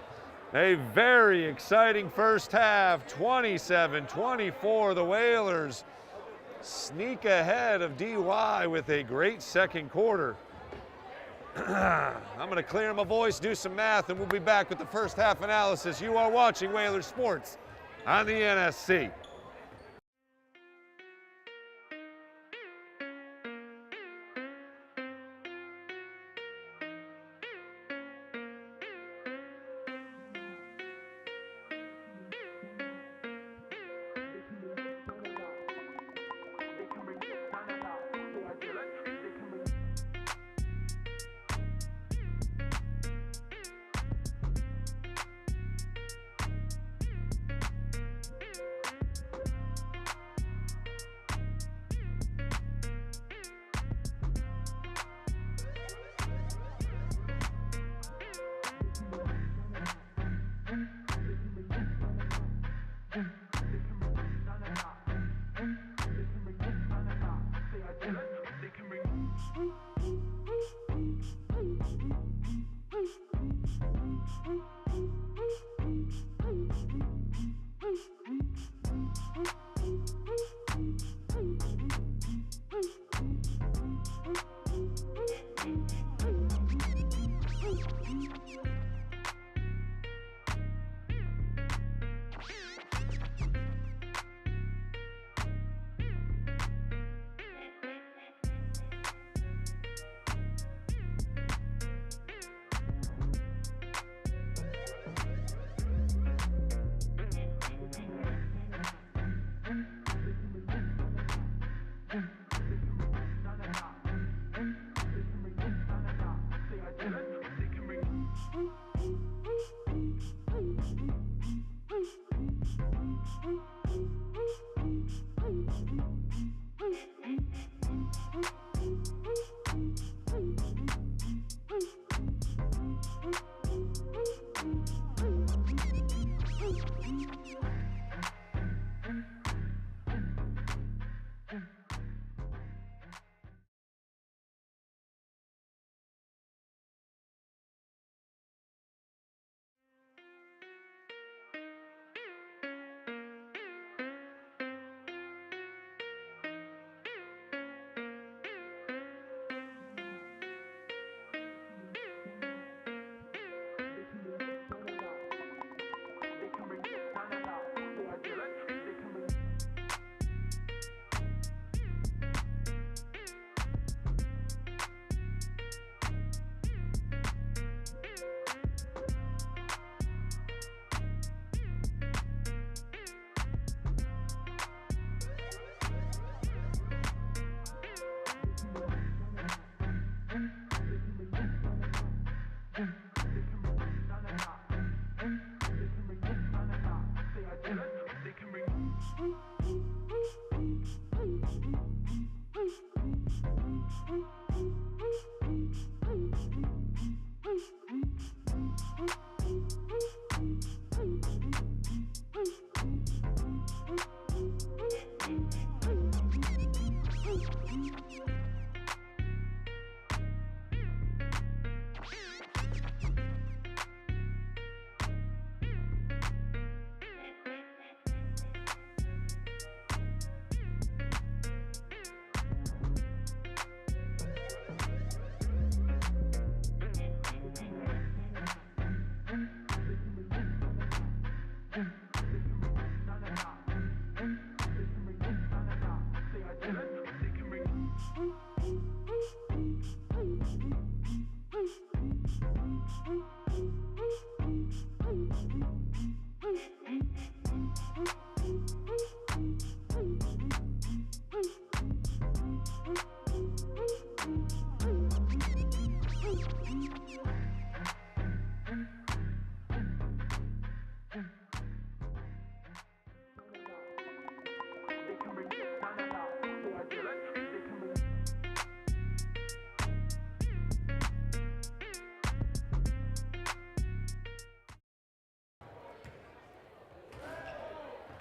A very exciting first half, 27-24. The Whalers sneak ahead of DY with a great second quarter. I'm going to clear my voice, do some math, and we'll be back with the first half analysis. You are watching Whalers Sports on the NSC.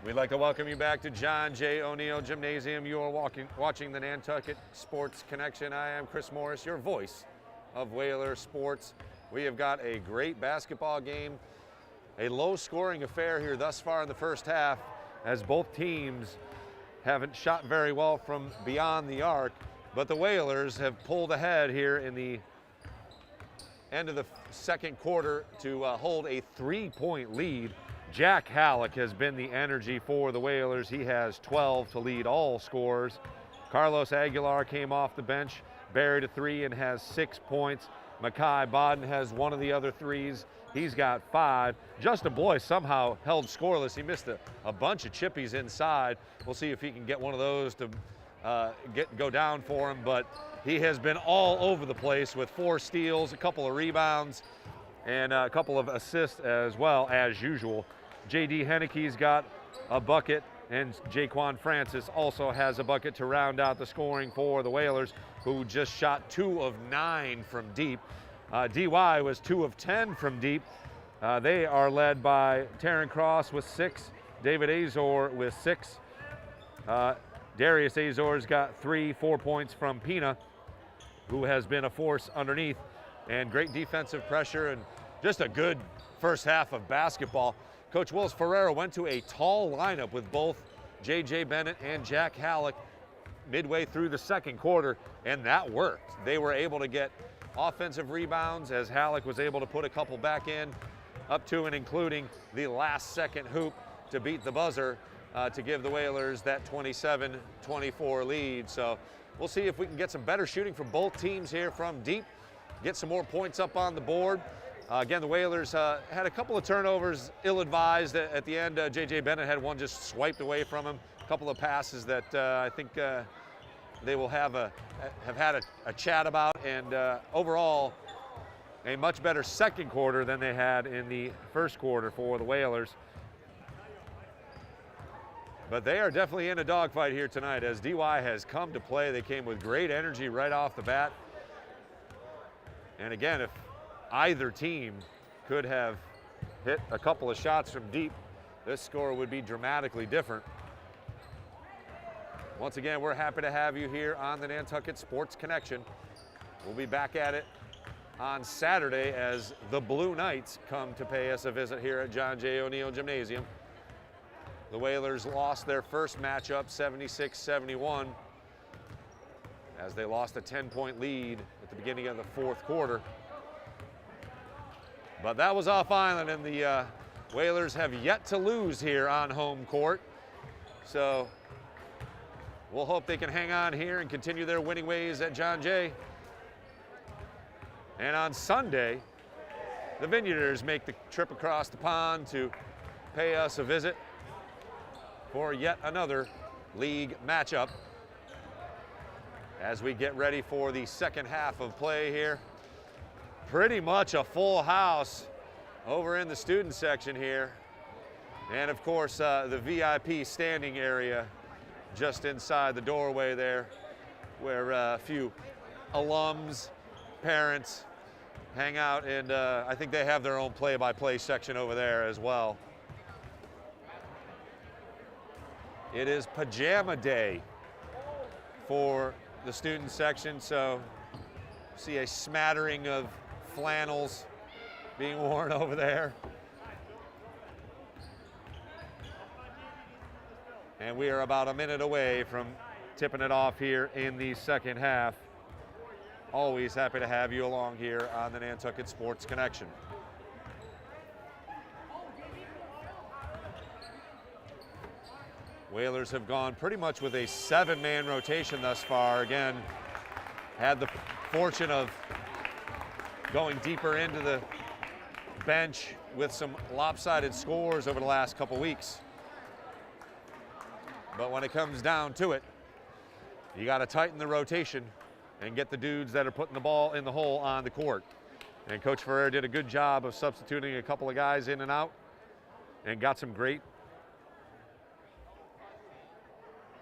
We'd like to welcome you back to John J. O'Neill Gymnasium. You are watching the Nantucket Sports Connection. I am Chris Morris, your voice of Whaler Sports. We have got a great basketball game, a low-scoring affair here thus far in the first half, as both teams haven't shot very well from beyond the arc, but the Whalers have pulled ahead here in the end of the second quarter to hold a 3-point lead. Jack Halleck has been the energy for the Whalers. He has 12 to lead all scorers. Carlos Aguilar came off the bench, buried a three and has 6 points. Makai Bodden has one of the other threes. He's got 5. Justin Bloy somehow held scoreless. He missed a bunch of chippies inside. We'll see if he can get one of those to go down for him, but he has been all over the place with 4 steals, a couple of rebounds, and a couple of assists as well, as usual. J.D. Henneke's got a bucket, and Jaquan Francis also has a bucket to round out the scoring for the Whalers, who just shot 2 of 9 from deep. DY was 2 of 10 from deep. They are led by Taryn Cross with 6, David Azor with 6. Darius Azor's got 4 points from Pina, who has been a force underneath, and great defensive pressure and just a good first half of basketball. Coach Willis Ferreira went to a tall lineup with both J.J. Bennett and Jack Halleck midway through the second quarter, and that worked. They were able to get offensive rebounds as Halleck was able to put a couple back in, up to and including the last second hoop to beat the buzzer to give the Whalers that 27-24 lead. So we'll see if we can get some better shooting from both teams here from deep, get some more points up on the board. Again, the Whalers had a couple of turnovers, ill-advised at the end. J.J. Bennett had one just swiped away from him. A couple of passes that I think they will have had a chat about, and overall, a much better second quarter than they had in the first quarter for the Whalers. But they are definitely in a dogfight here tonight as DY has come to play. They came with great energy right off the bat. And again, if either team could have hit a couple of shots from deep, this score would be dramatically different. Once again, we're happy to have you here on the Nantucket Sports Connection. We'll be back at it on Saturday as the Blue Knights come to pay us a visit here at John J. O'Neill Gymnasium. The Whalers lost their first matchup 76-71 as they lost a 10-point lead at the beginning of the fourth quarter. But that was off island, and the Whalers have yet to lose here on home court. So we'll hope they can hang on here and continue their winning ways at John Jay. And on Sunday, the Vineyarders make the trip across the pond to pay us a visit for yet another league matchup as we get ready for the second half of play here. Pretty much a full house over in the student section here. And of course, the VIP standing area just inside the doorway there, where a few alums, parents hang out, and I think they have their own play-by-play section over there as well. It is pajama day for the student section, so see a smattering of flannels being worn over there. And we are about a minute away from tipping it off here in the second half. Always happy to have you along here on the Nantucket Sports Connection. Whalers have gone pretty much with a 7-man rotation thus far. Again, had the fortune of going deeper into the bench with some lopsided scores over the last couple weeks. But when it comes down to it, you got to tighten the rotation and get the dudes that are putting the ball in the hole on the court. And Coach Ferrer did a good job of substituting a couple of guys in and out and got some great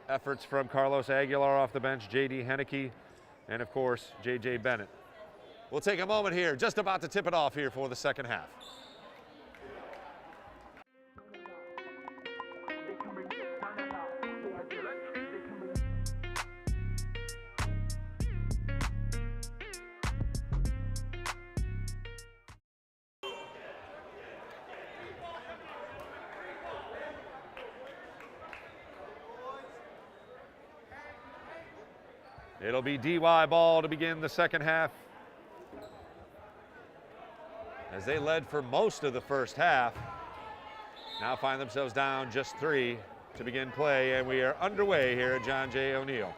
efforts from Carlos Aguilar off the bench, J.D. Henneke, and of course, J.J. Bennett. We'll take a moment here, just about to tip it off here for the second half. It'll be DY ball to begin the second half, as they led for most of the first half. Now find themselves down just 3 to begin play, and we are underway here at John J. O'Neill.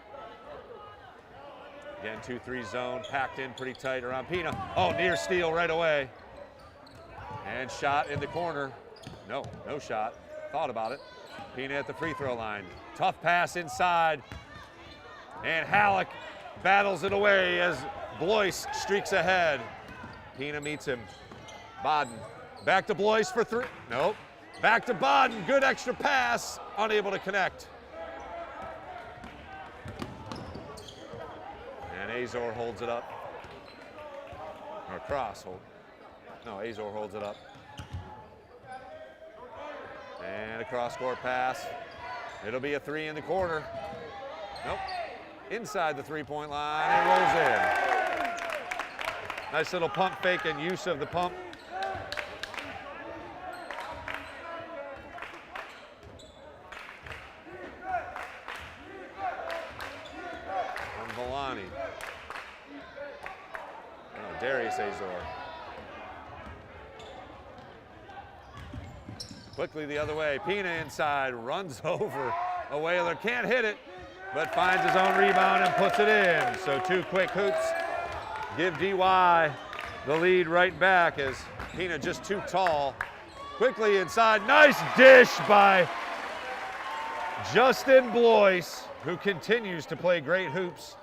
Again, 2-3 zone, packed in pretty tight around Pina. Oh, near steal right away. And shot in the corner. No shot. Thought about it. Pina at the free throw line. Tough pass inside. And Halleck battles it away as Blois streaks ahead. Pina meets him. Bodden back to Blois for 3. Nope. Back to Bodden. Good extra pass. Unable to connect. And Azor holds it up. Or Cross hold. No, Azor holds it up. And a cross-court pass. It'll be a 3 in the corner. Nope. Inside the three-point line, and rolls in. Nice little pump fake and use of the pump. From Villani. Oh, Darius Azor. Quickly the other way. Pina inside, runs over a Whaler. Can't hit it, but finds his own rebound and puts it in. So 2 quick hoops give DY the lead right back as Pina just too tall. Quickly inside, nice dish by Justin Blois, who continues to play great hoops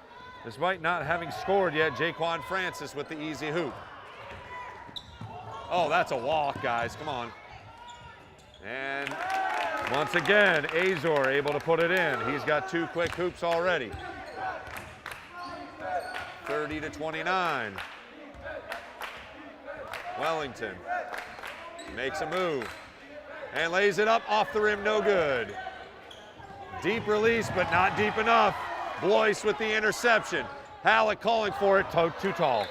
despite not having scored yet. Jaquan Francis with the easy hoop. Oh, that's a walk, guys, come on. And once again, Azor able to put it in. He's got 2 quick hoops already. 30-29. Wellington makes a move and lays it up off the rim, no good. Deep release, but not deep enough. Blois with the interception. Halleck calling for it, too tall.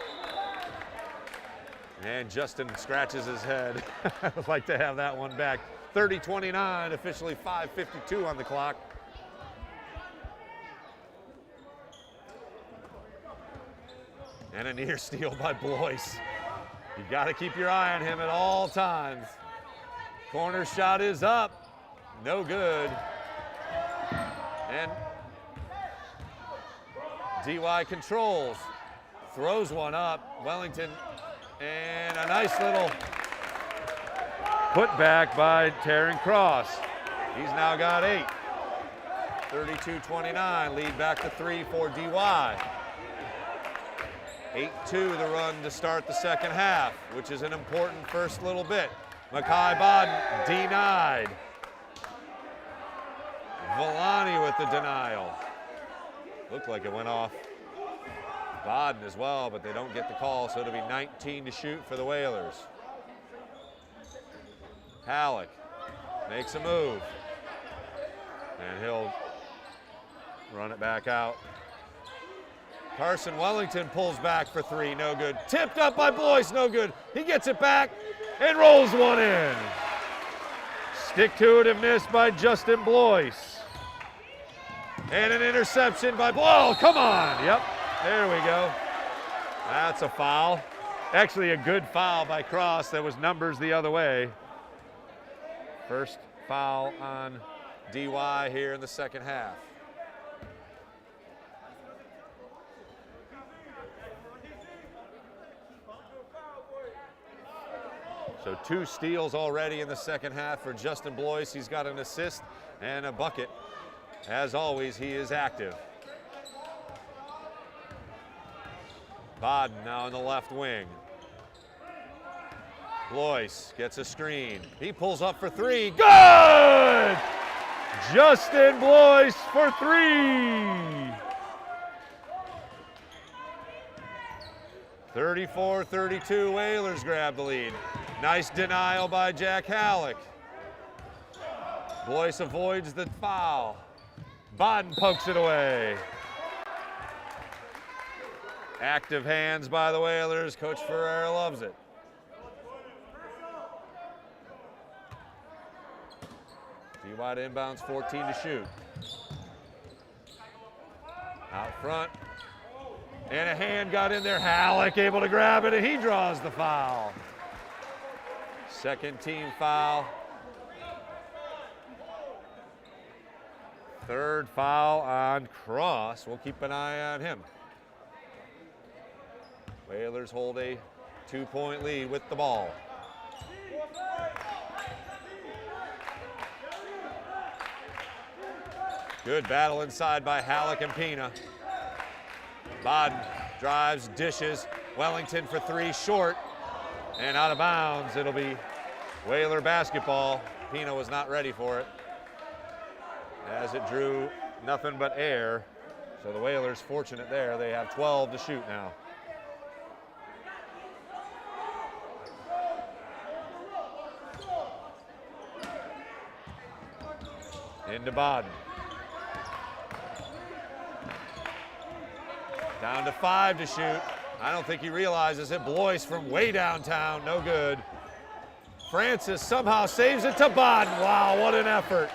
And Justin scratches his head. I'd like to have that one back. 30-29, officially 5:52 on the clock. And a near steal by Blois. You got to keep your eye on him at all times. Corner shot is up, no good. And DY controls, throws one up. Wellington, and a nice little put back by Taryn Cross. He's now got 8. 32-29, lead back to 3 for DY. 8-2 the run to start the second half, which is an important first little bit. Makai Bodden denied. Villani with the denial. Looked like it went off Bodden as well, but they don't get the call, so it'll be 19 to shoot for the Whalers. Halleck makes a move, and he'll run it back out. Carson Wellington pulls back for 3, no good. Tipped up by Blois, no good. He gets it back and rolls one in. Stick to it and miss by Justin Blois. And an interception by Blois. Oh, come on. Yep, there we go. That's a foul. Actually a good foul by Cross. That was numbers the other way. First foul on DY here in the second half. So 2 steals already in the second half for Justin Blois. He's got an assist and a bucket. As always, he is active. Bodden now in the left wing. Blois gets a screen. He pulls up for 3. Good! Justin Blois for 3. 34-32, Whalers grab the lead. Nice denial by Jack Halleck. Blois avoids the foul. Bodden pokes it away. Active hands by the Whalers. Coach Ferrer loves it. DY to inbounds, 14 to shoot. Out front. And a hand got in there. Halleck able to grab it, and he draws the foul. Second team foul. Third foul on Cross. We'll keep an eye on him. Whalers hold a 2-point lead with the ball. Good battle inside by Halleck and Pina. Bodden drives, dishes. Wellington for 3, short. And out of bounds, it'll be Whaler basketball. Pina was not ready for it, as it drew nothing but air. So the Whalers fortunate there. They have 12 to shoot now. Into Baden. Down to 5 to shoot. I don't think he realizes it. Blois from way downtown, no good. Francis somehow saves it to Baden. Wow, what an effort.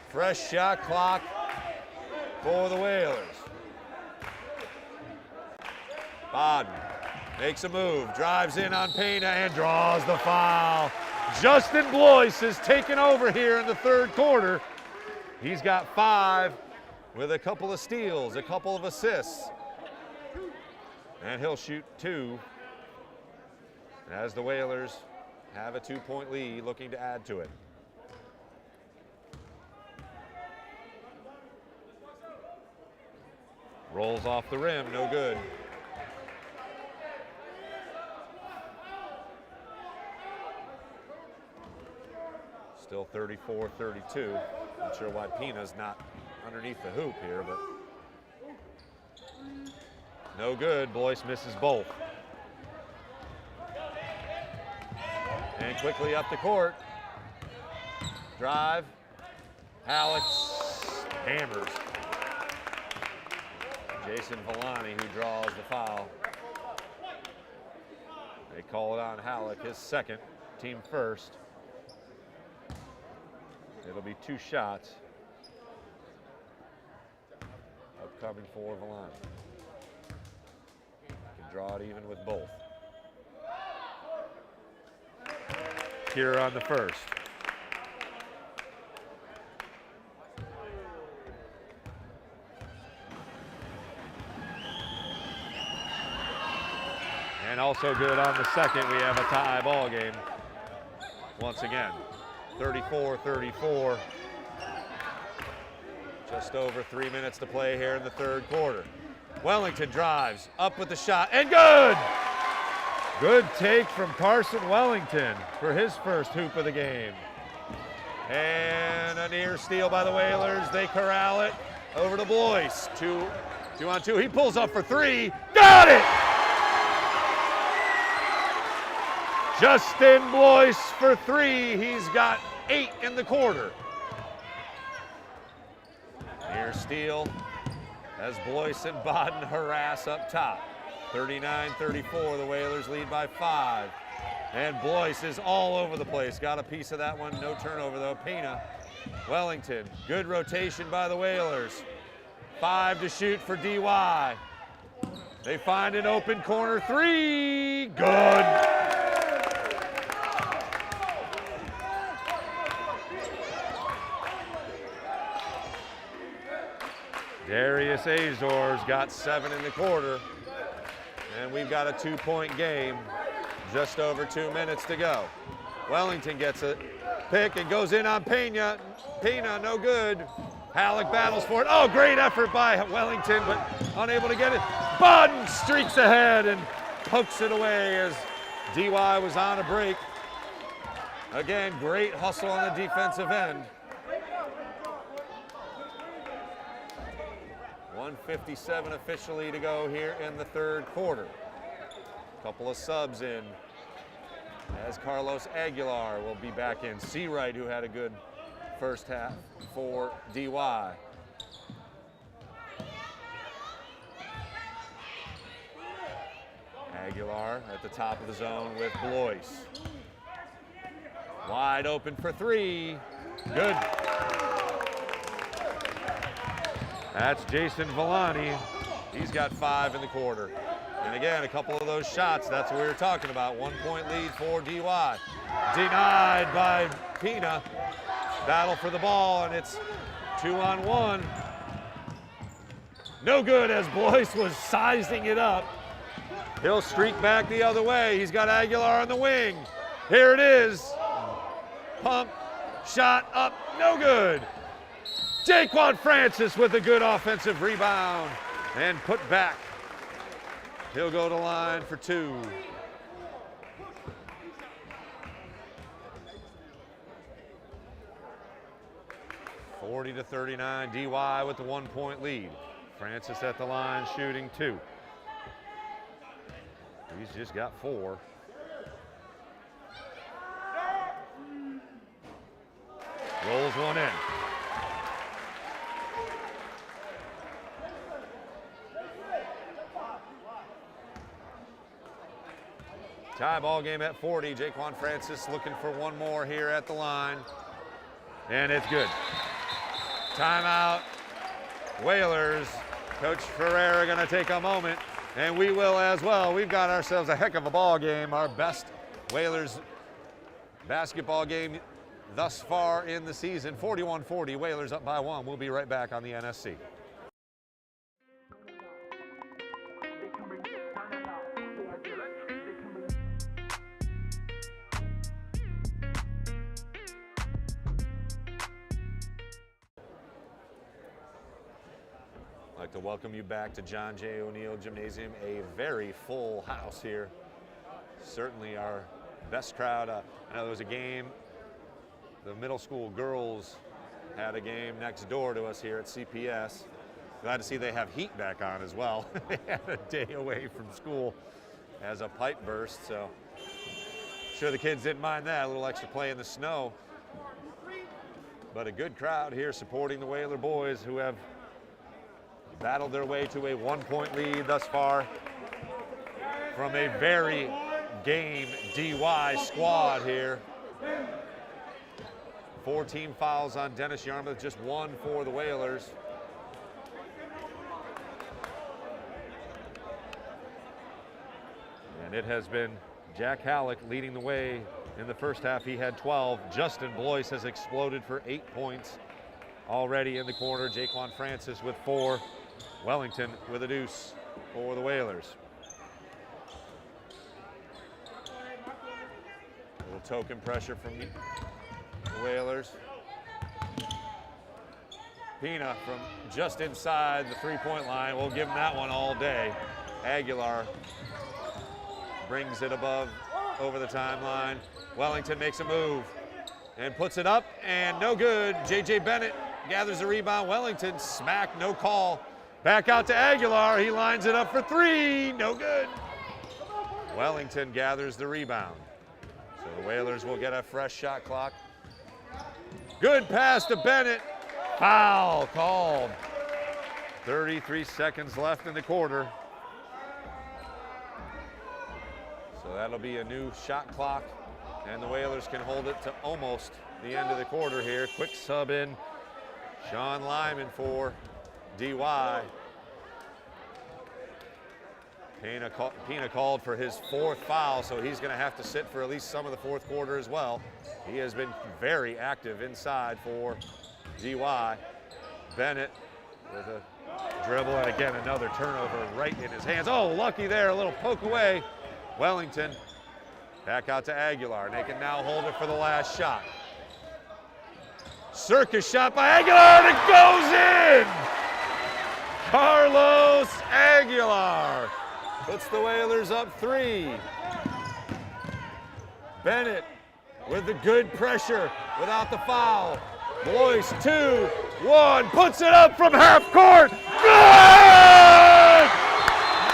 Fresh shot clock for the Whalers. Baden makes a move, drives in on Pena and draws the foul. Justin Blois is taken over here in the third quarter. He's got 5 with a couple of steals, a couple of assists. And he'll shoot 2 as the Whalers have a 2-point lead, looking to add to it. Rolls off the rim, no good. Still 34-32. Not sure why Pena's not underneath the hoop here, but no good. Blois misses both. And quickly up the court. Drive. Halleck hammers Jason Villani, who draws the foul. They call it on Halleck, his second, team first. It'll be 2 shots upcoming for Villani. Can draw it even with both. Here on the first. And also good on the second. We have a tie ball game once again. 34-34. Just over 3 minutes to play here in the third quarter. Wellington drives, up with the shot, and good! Good take from Carson Wellington for his first hoop of the game. And a near steal by the Whalers. They corral it over to Blois. Two on two. He pulls up for 3. Got it! Justin Blois for 3. He's got 8 in the quarter. Near steal as Blois and Baden harass up top. 39-34, the Whalers lead by 5. And Blois is all over the place. Got a piece of that one, no turnover though. Pena, Wellington, good rotation by the Whalers. 5 to shoot for DY. They find an open corner 3, good. Darius Azor's got 7 in the quarter. And we've got a 2-point game, just over 2 minutes to go. Wellington gets a pick and goes in on Pena. Pena, no good. Halleck battles for it. Oh, great effort by Wellington, but unable to get it. Baden streaks ahead and pokes it away as DY was on a break. Again, great hustle on the defensive end. 1:57 officially to go here in the third quarter. Couple of subs in as Carlos Aguilar will be back in. Seawright, who had a good first half for DY. Aguilar at the top of the zone with Blois. Wide open for 3. Good. That's Jason Villani. He's got 5 in the quarter. And again, a couple of those shots, that's what we were talking about. 1-point lead for DY. Denied by Pena. Battle for the ball, and it's 2-on-1. No good as Blois was sizing it up. He'll streak back the other way. He's got Aguilar on the wing. Here it is. Pump, shot up, no good. Jaquan Francis with a good offensive rebound and put back. He'll go to line for 2. (40-39), DY with the 1-point lead. Francis at the line shooting 2. He's just got 4. Rolls one in. Tie ball game at 40. Jaquan Francis looking for one more here at the line. And it's good. Timeout. Whalers. Coach Ferreira going to take a moment, and we will as well. We've got ourselves a heck of a ball game. Our best Whalers basketball game thus far in the season. 41-40. Whalers up by 1. We'll be right back on the NSC. I'd like to welcome you back to John J. O'Neill Gymnasium. A very full house here. Certainly our best crowd. I know there was a game. The middle school girls had a game next door to us here at CPS. Glad to see they have heat back on as well. They had a day away from school as a pipe burst, so I'm sure the kids didn't mind that. A little extra play in the snow. But a good crowd here supporting the Whaler boys, who have battled their way to a 1-point lead thus far from a very game DY squad here. 4 team fouls on Dennis-Yarmouth, just 1 for the Whalers. And it has been Jack Halleck leading the way in the first half. He had 12. Justin Blois has exploded for 8 points already in the quarter. Jaquan Francis with 4. Wellington with a deuce for the Whalers. A little token pressure from the Whalers. Pina from just inside the 3-point line. We'll give him that one all day. Aguilar brings it above over the timeline. Wellington makes a move and puts it up, and no good. J.J. Bennett gathers the rebound. Wellington smack, no call. Back out to Aguilar. He lines it up for 3. No good. Wellington gathers the rebound. So the Whalers will get a fresh shot clock. Good pass to Bennett. Foul called. 33 seconds left in the quarter. So that'll be a new shot clock, and the Whalers can hold it to almost the end of the quarter here. Quick sub in. Sean Lyman for DY. Pina called for his 4th foul, so he's going to have to sit for at least some of the 4th quarter as well. He has been very active inside for DY. Bennett with a dribble, and again another turnover right in his hands. Oh, lucky there, a little poke away. Wellington back out to Aguilar. They can now hold it for the last shot. Circus shot by Aguilar, and it goes in! Carlos Aguilar puts the Whalers up 3. Bennett with the good pressure without the foul. Blois 2-1, puts it up from half court. Good!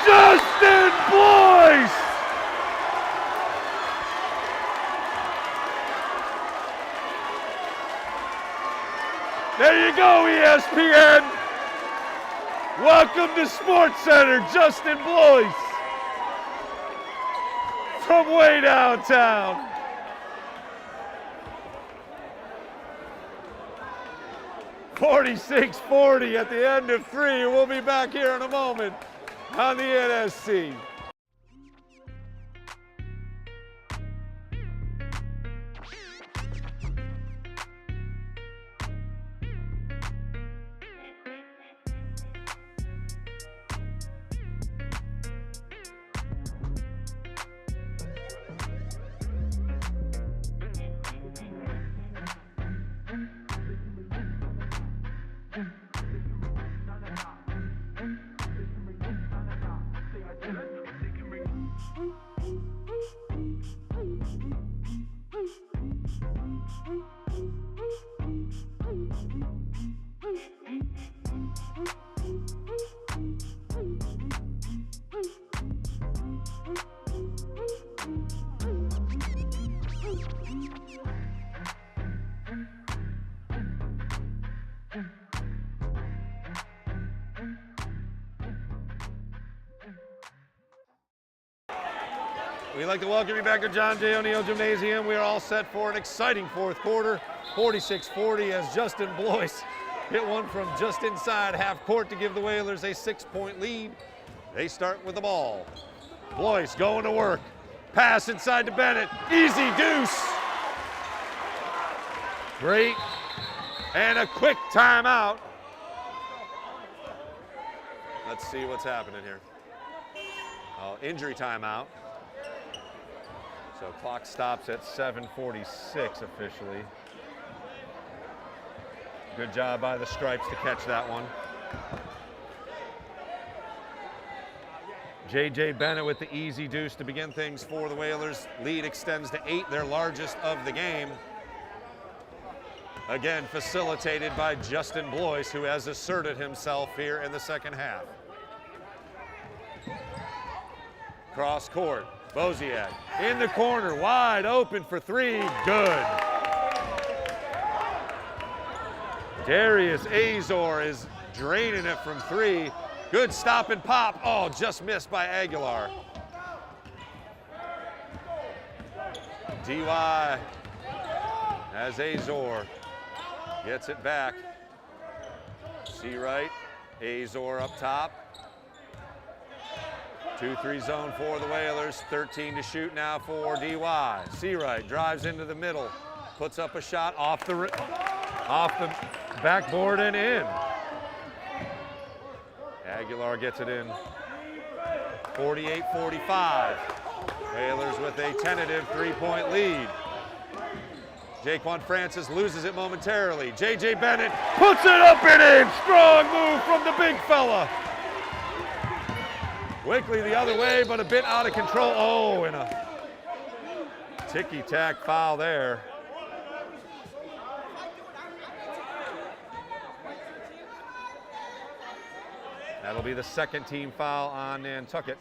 Justin Blois! There you go, ESPN. Welcome to Sports Center, Justin Blois from way downtown. .46-40 at the end of 3. We'll be back here in a moment on the NSC. We'd like to welcome you back to John J. O'Neill Gymnasium. We are all set for an exciting fourth quarter, 46-40 as Justin Blois hit one from just inside half court to give the Whalers a 6-point lead. They start with the ball. Blois going to work. Pass inside to Bennett. Easy deuce. Great. And a quick timeout. Let's see what's happening here. Oh, injury timeout. So clock stops at 7:46 officially. Good job by the Stripes to catch that one. J.J. Bennett with the easy deuce to begin things for the Whalers. Lead extends to 8, their largest of the game. Again, facilitated by Justin Blois, who has asserted himself here in the second half. Cross court, Boziak in the corner, wide open for 3, good. Darius Azor is draining it from 3. Good stop and pop. Oh, just missed by Aguilar. DY as Azor gets it back. Seawright, Azor up top. 2-3 zone for the Whalers. 13 to shoot now for DY. Seawright drives into the middle, puts up a shot off the backboard and in. Aguilar gets it in. 48-45. Whalers with a tentative 3-point lead. Jaquan Francis loses it momentarily. J.J. Bennett puts it up and in. Strong move from the big fella. Quickly the other way, but a bit out of control. Oh, and a ticky-tack foul there. That'll be the second team foul on Nantucket.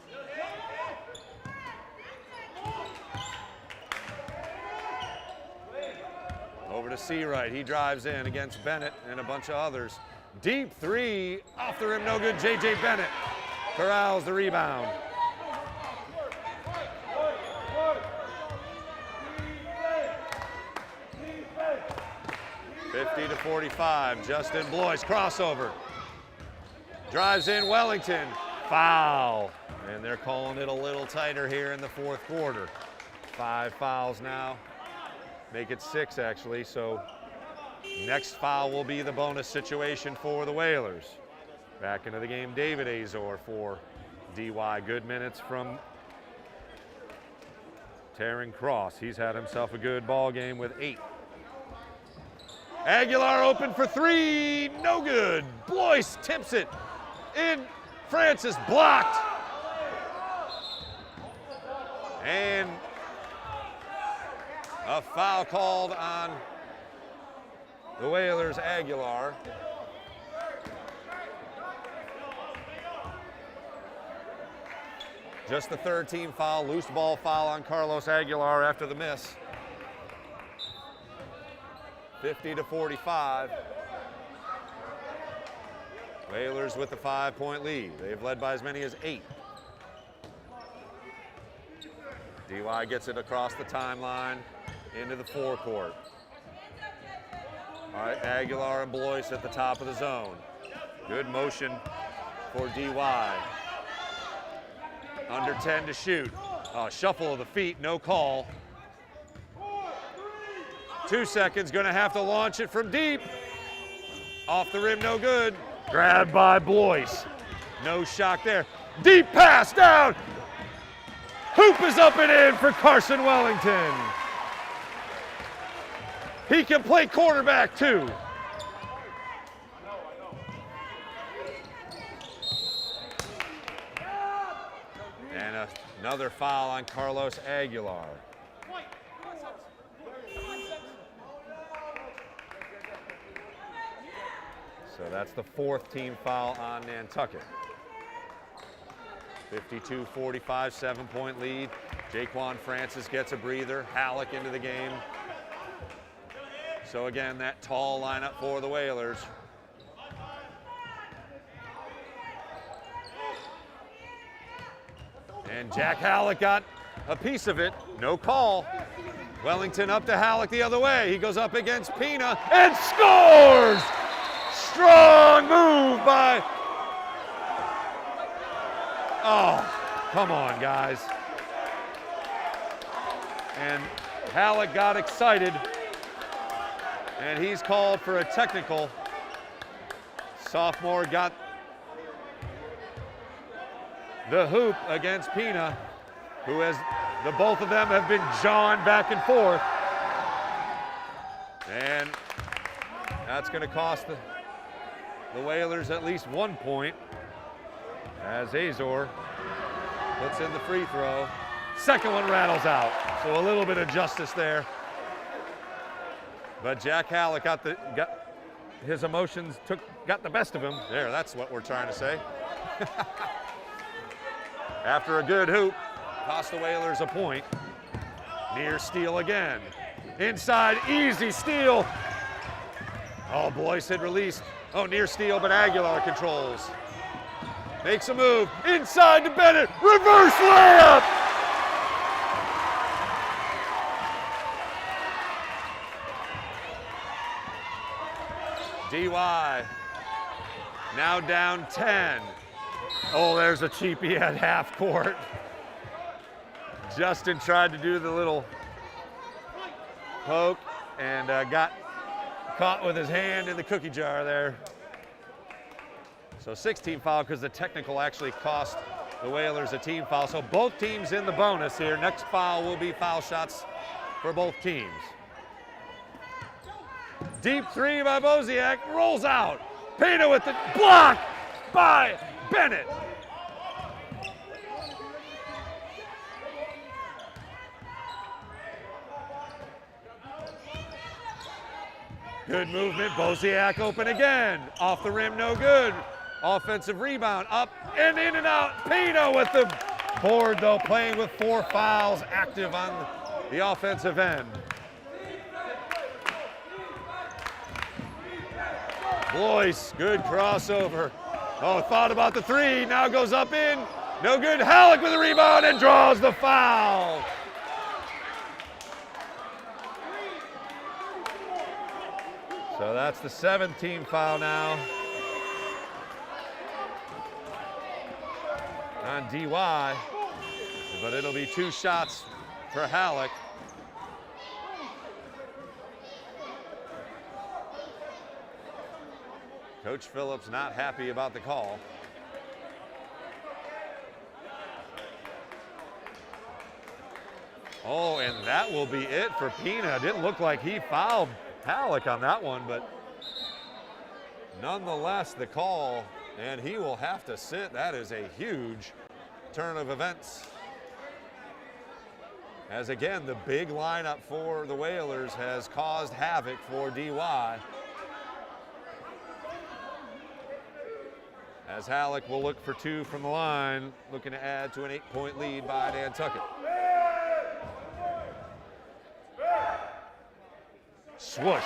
Over to Seawright. He drives in against Bennett and a bunch of others. Deep 3, off the rim, no good. J.J. Bennett corrals the rebound. (50-45). Justin Blois crossover. Drives in Wellington. Foul. And they're calling it a little tighter here in the fourth quarter. 5 fouls now. Make it 6 actually. So next foul will be the bonus situation for the Whalers. Back into the game, David Azor for DY. Good minutes from Taryn Cross. He's had himself a good ball game with 8. Aguilar open for 3, no good. Blois tips it in. Francis blocked. And a foul called on the Whalers' Aguilar. Just the third team foul, loose ball foul on Carlos Aguilar after the miss. 50-45. Whalers with the 5-point lead. They've led by as many as 8. DY gets it across the timeline into the forecourt. All right, Aguilar and Blois at the top of the zone. Good motion for DY. Under 10 to shoot. Shuffle of the feet, no call. 2 seconds, gonna have to launch it from deep. Off the rim, no good. Grabbed by Blois. No shock there. Deep pass down. Hoop is up and in for Carson Wellington. He can play quarterback too. And another foul on Carlos Aguilar. So that's the 4th team foul on Nantucket. 52-45, 7-point lead. Jaquan Francis gets a breather. Halleck into the game. So again, that tall lineup for the Whalers. And Jack Halleck got a piece of it, no call. Wellington up to Halleck the other way. He goes up against Pina and scores! Strong move by, oh, come on, guys. And Halleck got excited, and he's called for a technical. Sophomore got the hoop against Pina, who has, the both of them have been jawing back and forth. And that's going to cost the Whalers at least 1 point as Azor puts in the free throw. Second one rattles out, so a little bit of justice there. But Jack Halleck got his emotions got the best of him. There, that's what we're trying to say. After a good hoop, cost the Whalers a point. Near steal again. Inside, easy steal. Oh, Blois had released. Oh, near steal, but Aguilar controls. Makes a move. Inside to Bennett. Reverse layup. DY now down 10. Oh, there's a cheapie at half court. Justin tried to do the little poke and got caught with his hand in the cookie jar there. So 16 foul because the technical actually cost the Whalers a team foul. So both teams in the bonus here. Next foul will be foul shots for both teams. Deep three by Bosiak, rolls out. Pina with the block by Bennett. Good movement, Bosiak open again. Off the rim, no good. Offensive rebound, up and in and out. Pina with the board though, playing with 4 fouls active on the offensive end. Blois, good crossover. Oh, thought about the three, now goes up in. No good, Halleck with the rebound and draws the foul. So that's the 7th team foul now on DY, but it'll be 2 shots for Halleck. Coach Phillips not happy about the call. Oh, and that will be it for Pina. Didn't look like he fouled Halleck on that one, but nonetheless the call, and he will have to sit. That is a huge turn of events. As again, the big lineup for the Whalers has caused havoc for DY. As Halleck will look for 2 from the line, looking to add to an 8-point lead by Nantucket. Swoosh.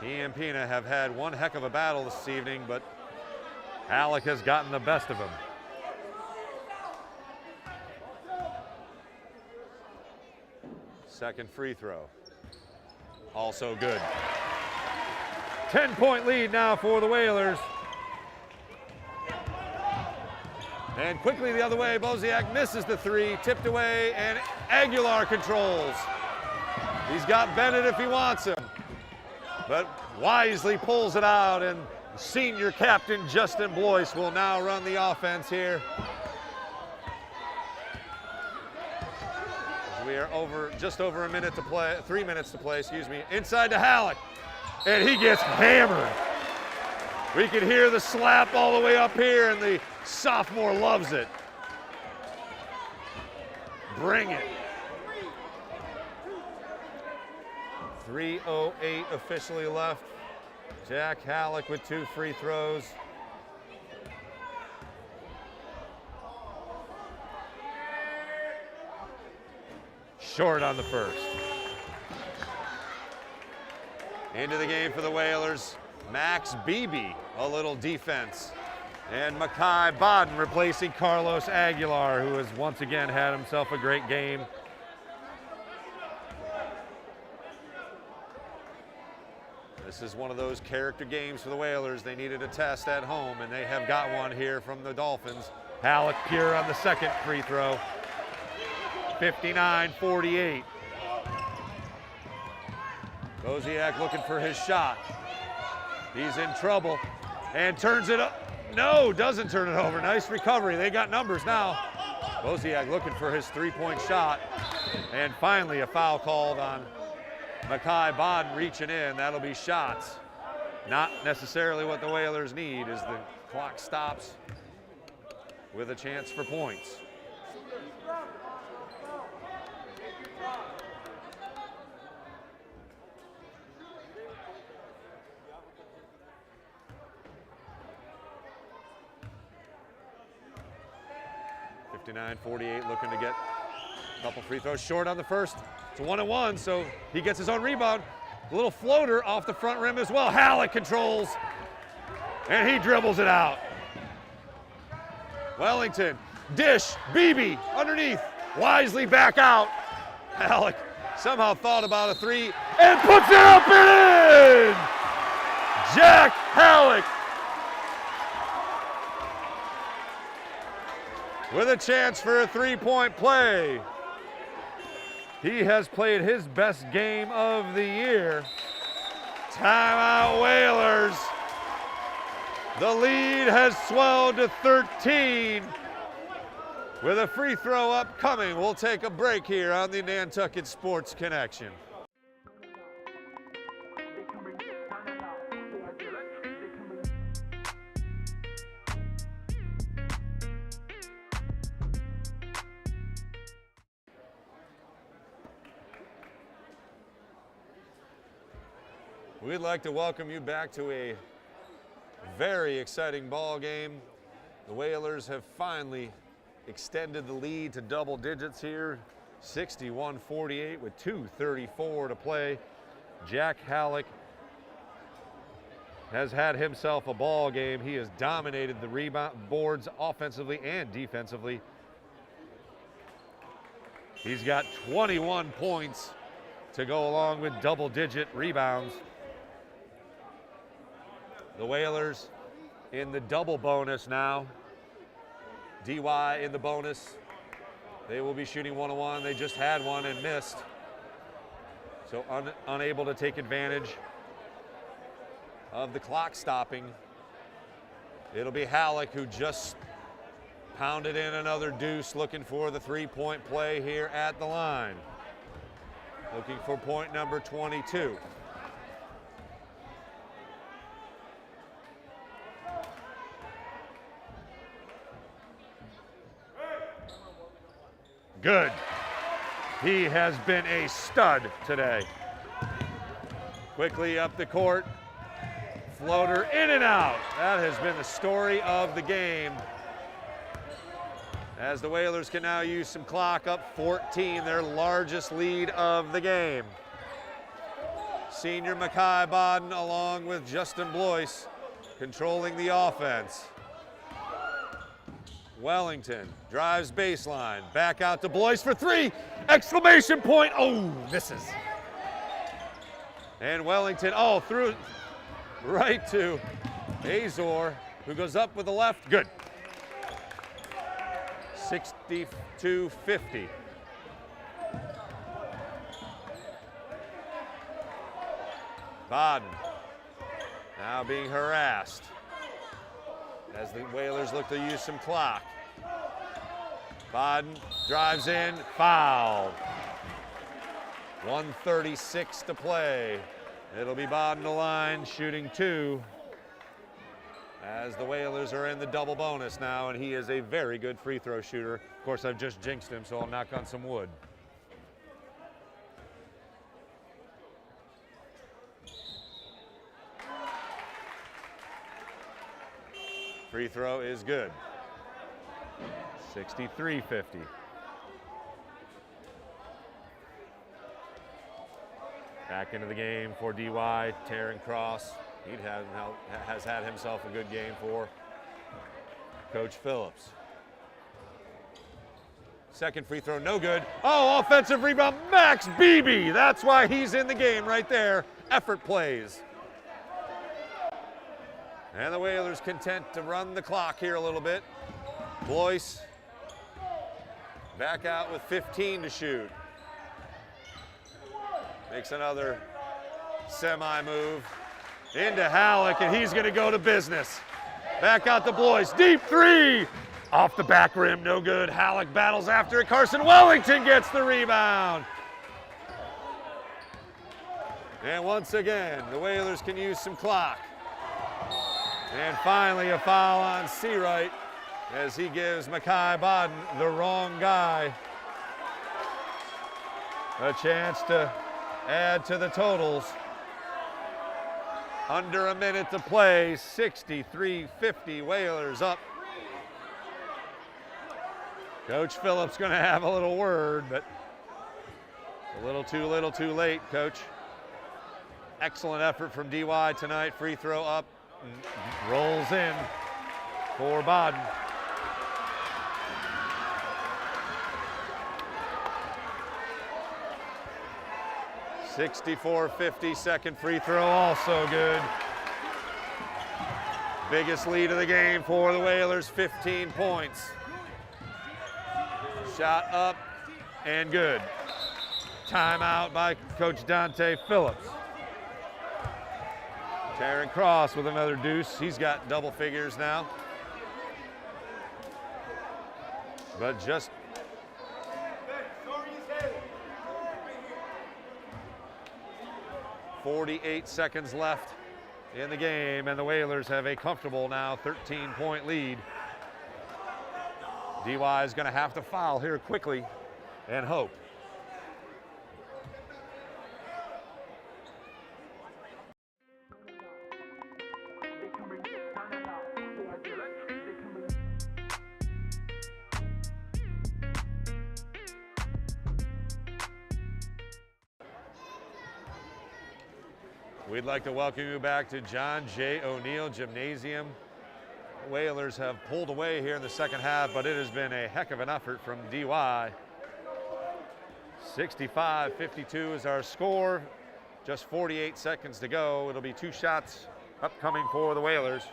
He and Pina have had one heck of a battle this evening, but Halleck has gotten the best of him. Second free throw. Also good. 10-point lead now for the Whalers. And quickly the other way, Bosiak misses the 3, tipped away, and Aguilar controls. He's got Bennett if he wants him, but wisely pulls it out, and senior captain Justin Blois will now run the offense here. We are just over 3 minutes to play, excuse me. Inside to Halleck, and he gets hammered. We can hear the slap all the way up here, and the sophomore loves it. Bring it. 3:08 officially left. Jack Halleck with 2 free throws. Short on the first. Into the game for the Whalers. Max Beebe, a little defense. And Makai Bodden replacing Carlos Aguilar, who has once again had himself a great game. This is one of those character games for the Whalers. They needed a test at home, and they have got one here from the Dolphins. Halleck pure on the second free throw. 59-48. Wozniak looking for his shot. He's in trouble and turns it up. No, doesn't turn it over. Nice recovery. They got numbers now. Wozniak looking for his three-point shot. And finally a foul called on Makai Bodden reaching in. That'll be shots. Not necessarily what the Whalers need as the clock stops with a chance for points. .48, looking to get a couple free throws short on the first. It's a 1-on-1, so he gets his own rebound. A little floater off the front rim as well. Halleck controls, and he dribbles it out. Wellington, dish, Beebe underneath, wisely back out. Halleck somehow thought about a three and puts it up and in! Jack Halleck with a chance for a three-point play. He has played his best game of the year. Timeout Whalers. The lead has swelled to 13 with a free throw upcoming. We'll take a break here on the Nantucket Sports Connection. We'd like to welcome you back to a very exciting ball game. The Whalers have finally extended the lead to double digits here, 61-48 with 2:34 to play. Jack Halleck has had himself a ball game. He has dominated the rebound boards offensively and defensively. He's got 21 points to go along with double-digit rebounds. The Whalers in the double bonus now. DY in the bonus. They will be shooting 1-on-1. They just had one and missed. So unable to take advantage of the clock stopping. It'll be Halleck who just pounded in another deuce, looking for the three-point play here at the line. Looking for point number 22. Good. He has been a stud today. Quickly up the court. Floater in and out. That has been the story of the game. As the Whalers can now use some clock, up 14, their largest lead of the game. Senior Makai Bodden along with Justin Blois controlling the offense. Wellington drives baseline, back out to Blois for three, exclamation point, oh, misses. And Wellington, threw it right to Azor, who goes up with the left, good. 62-50. Bodden now being harassed as the Whalers look to use some clock. Bodden drives in, foul. 1:36 to play. It'll be Bodden to line, shooting two. As the Whalers are in the double bonus now, and he is a very good free throw shooter. Of course, I've just jinxed him, so I'll knock on some wood. Free throw is good. 63-50. Back into the game for DY, tearing cross. has had himself a good game for Coach Phillips. Second free throw, no good. Oh, offensive rebound, Max Beebe. That's why he's in the game right there. Effort plays. And the Whalers content to run the clock here a little bit. Blois back out with 15 to shoot. Makes another semi-move into Halleck, and he's going to go to business. Back out to Blois, deep three. Off the back rim, no good. Halleck battles after it. Carson Wellington gets the rebound. And once again, the Whalers can use some clock. And finally a foul on Seawright as he gives Makai Bodden, the wrong guy, a chance to add to the totals. Under a minute to play, 63-50, Whalers up. Coach Phillips going to have a little word, but a little too late, Coach. Excellent effort from DY tonight. Free throw up, rolls in for Bodden. (64-50), second free throw also good. Biggest lead of the game for the Whalers, 15 points. Shot up and good. Timeout by Coach Dante Phillips. Taryn Cross with another deuce. He's got double figures now. But just 48 seconds left in the game, and the Whalers have a comfortable now 13-point lead. DY is going to have to foul here quickly and hope. We'd like to welcome you back to John J. O'Neill Gymnasium. Whalers have pulled away here in the second half, but it has been a heck of an effort from DY. 65-52 is our score. Just 48 seconds to go. It'll be two shots upcoming for the Whalers.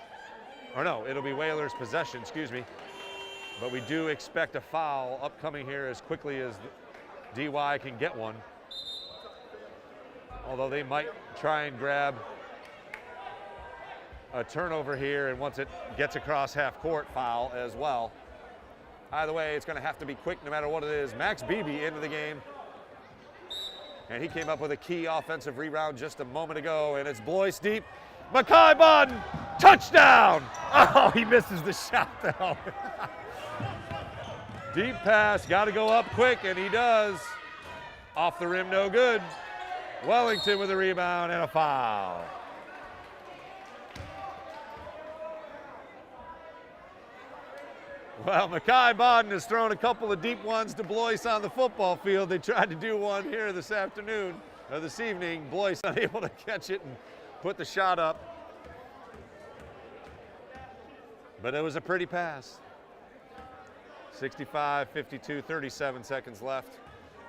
Or no, it'll be Whalers possession, excuse me. But we do expect a foul upcoming here as quickly as DY can get one. Although they might try and grab a turnover here, and once it gets across half court, foul as well. Either way, it's going to have to be quick no matter what it is. Max Beebe into the game, and he came up with a key offensive rebound just a moment ago, and it's Blois deep. Makai Bodden, touchdown! Oh, he misses the shot though. Deep pass, got to go up quick, and he does. Off the rim, no good. Wellington with a rebound and a foul. Well, Makai Bodden has thrown a couple of deep ones to Blois on the football field. They tried to do one here this evening. Blois unable to catch it and put the shot up. But it was a pretty pass. 65-52, 37 seconds left.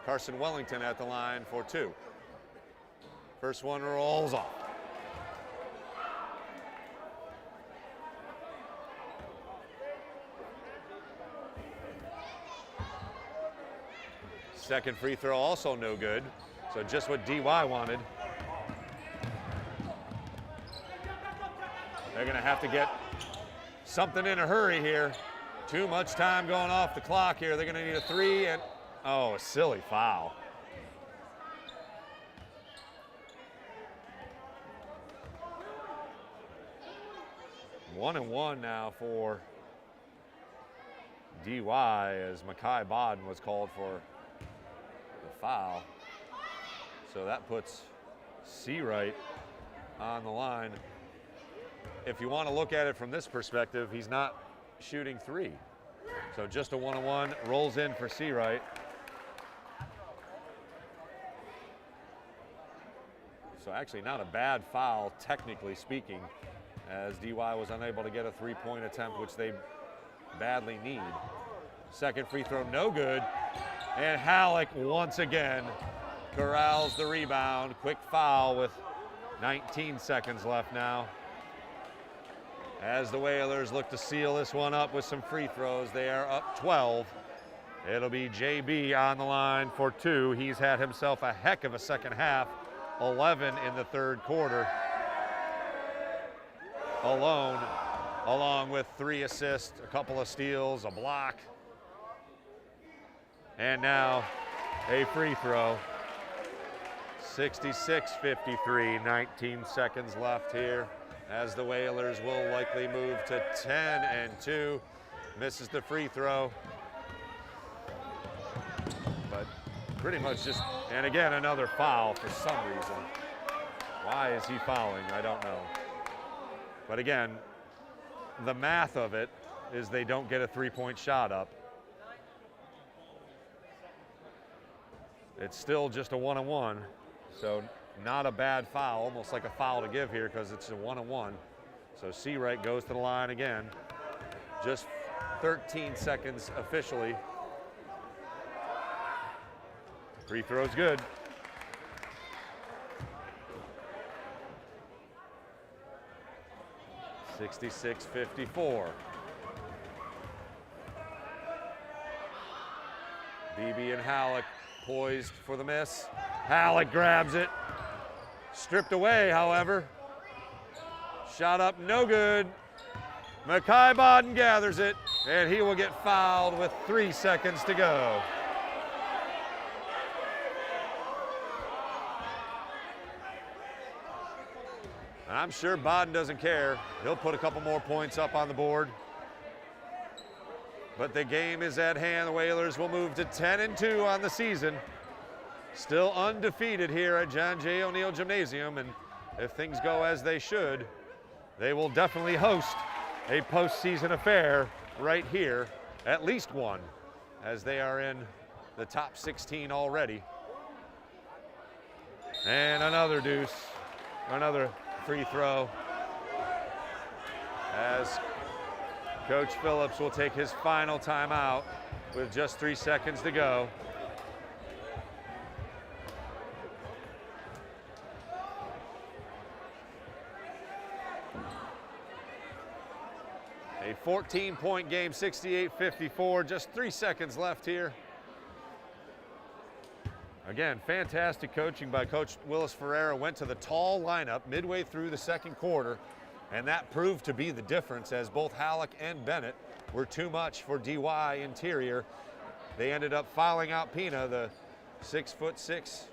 Carson Wellington at the line for two. First one rolls off. Second free throw also no good. So just what DY wanted. They're going to have to get something in a hurry here. Too much time going off the clock here. They're going to need a three, and oh, a silly foul. One and one now for DY as Makai Bodden was called for the foul. So that puts Seawright on the line. If you want to look at it from this perspective, he's not shooting three. So just a one-on-one, rolls in for Seawright. So actually not a bad foul, technically speaking, as DY was unable to get a three-point attempt, which they badly need. Second free throw, no good. And Halleck once again corrals the rebound. Quick foul with 19 seconds left now. As the Whalers look to seal this one up with some free throws, they are up 12. It'll be JB on the line for 2. He's had himself a heck of a second half, 11 in the third quarter. Alone, along with 3 assists, a couple of steals, a block. And now a free throw. 66-53, 19 seconds left here, as the Whalers will likely move to 10-2. Misses the free throw. But pretty much just, and again, another foul for some reason. Why is he fouling? I don't know. But again, the math of it is they don't get a three-point shot up. It's still just a one-on-one, so not a bad foul, almost like a foul to give here because it's a one-on-one. So Seawright goes to the line again. Just 13 seconds officially. Free throw's good. (66-54). Beebe and Halleck poised for the miss. Halleck grabs it. Stripped away, however. Shot up, no good. Makai Bodden gathers it, and he will get fouled with 3 seconds to go. I'm sure Bodden doesn't care. He'll put a couple more points up on the board. But the game is at hand. The Whalers will move to 10-2 on the season. Still undefeated here at John J. O'Neill Gymnasium, and if things go as they should, they will definitely host a postseason affair right here, at least one, as they are in the top 16 already. And another deuce, another free throw, as Coach Phillips will take his final timeout with just 3 seconds to go. A 14-point game, 68-54, just 3 seconds left here. Again, fantastic coaching by Coach Willis Ferreira. Went to the tall lineup midway through the second quarter, and that proved to be the difference, as both Halleck and Bennett were too much for DY interior. They ended up fouling out Pina, the 6'6"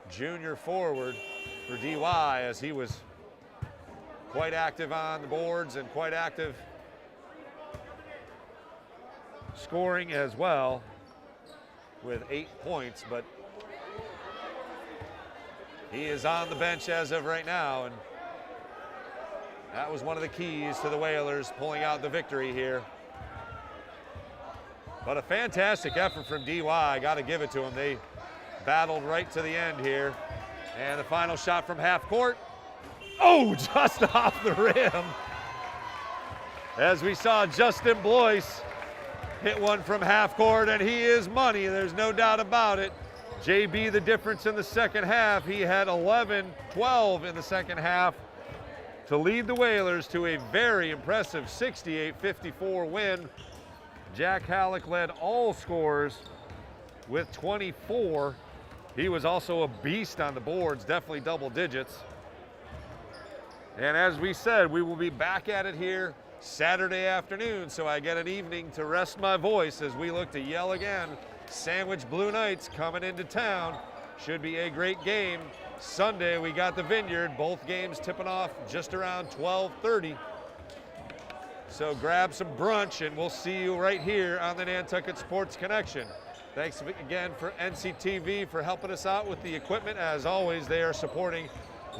junior forward for DY, as he was quite active on the boards and quite active scoring as well, with 8 points, but he is on the bench as of right now, and that was one of the keys to the Whalers pulling out the victory here. But a fantastic effort from DY, got to give it to them. They battled right to the end here. And the final shot from half court. Oh, just off the rim. As we saw Justin Blois hit one from half court, and he is money, there's no doubt about it. JB, the difference in the second half. He had 11-12 in the second half to lead the Whalers to a very impressive 68-54 win. Jack Halleck led all scorers with 24. He was also a beast on the boards, definitely double digits. And as we said, we will be back at it here Saturday afternoon, so I get an evening to rest my voice as we look to yell again. Sandwich Blue Knights coming into town. Should be a great game. Sunday, we got the Vineyard, both games tipping off just around 12:30. So grab some brunch, and we'll see you right here on the Nantucket Sports Connection. Thanks again for NCTV for helping us out with the equipment. As always, they are supporting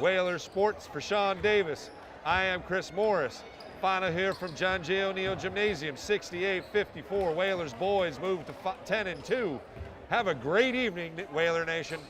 Whalers Sports. For Sean Davis, I am Chris Morris. Final here from John J. O'Neill Gymnasium, 68-54. Whalers boys move to 10-2 Have a great evening, Whaler Nation.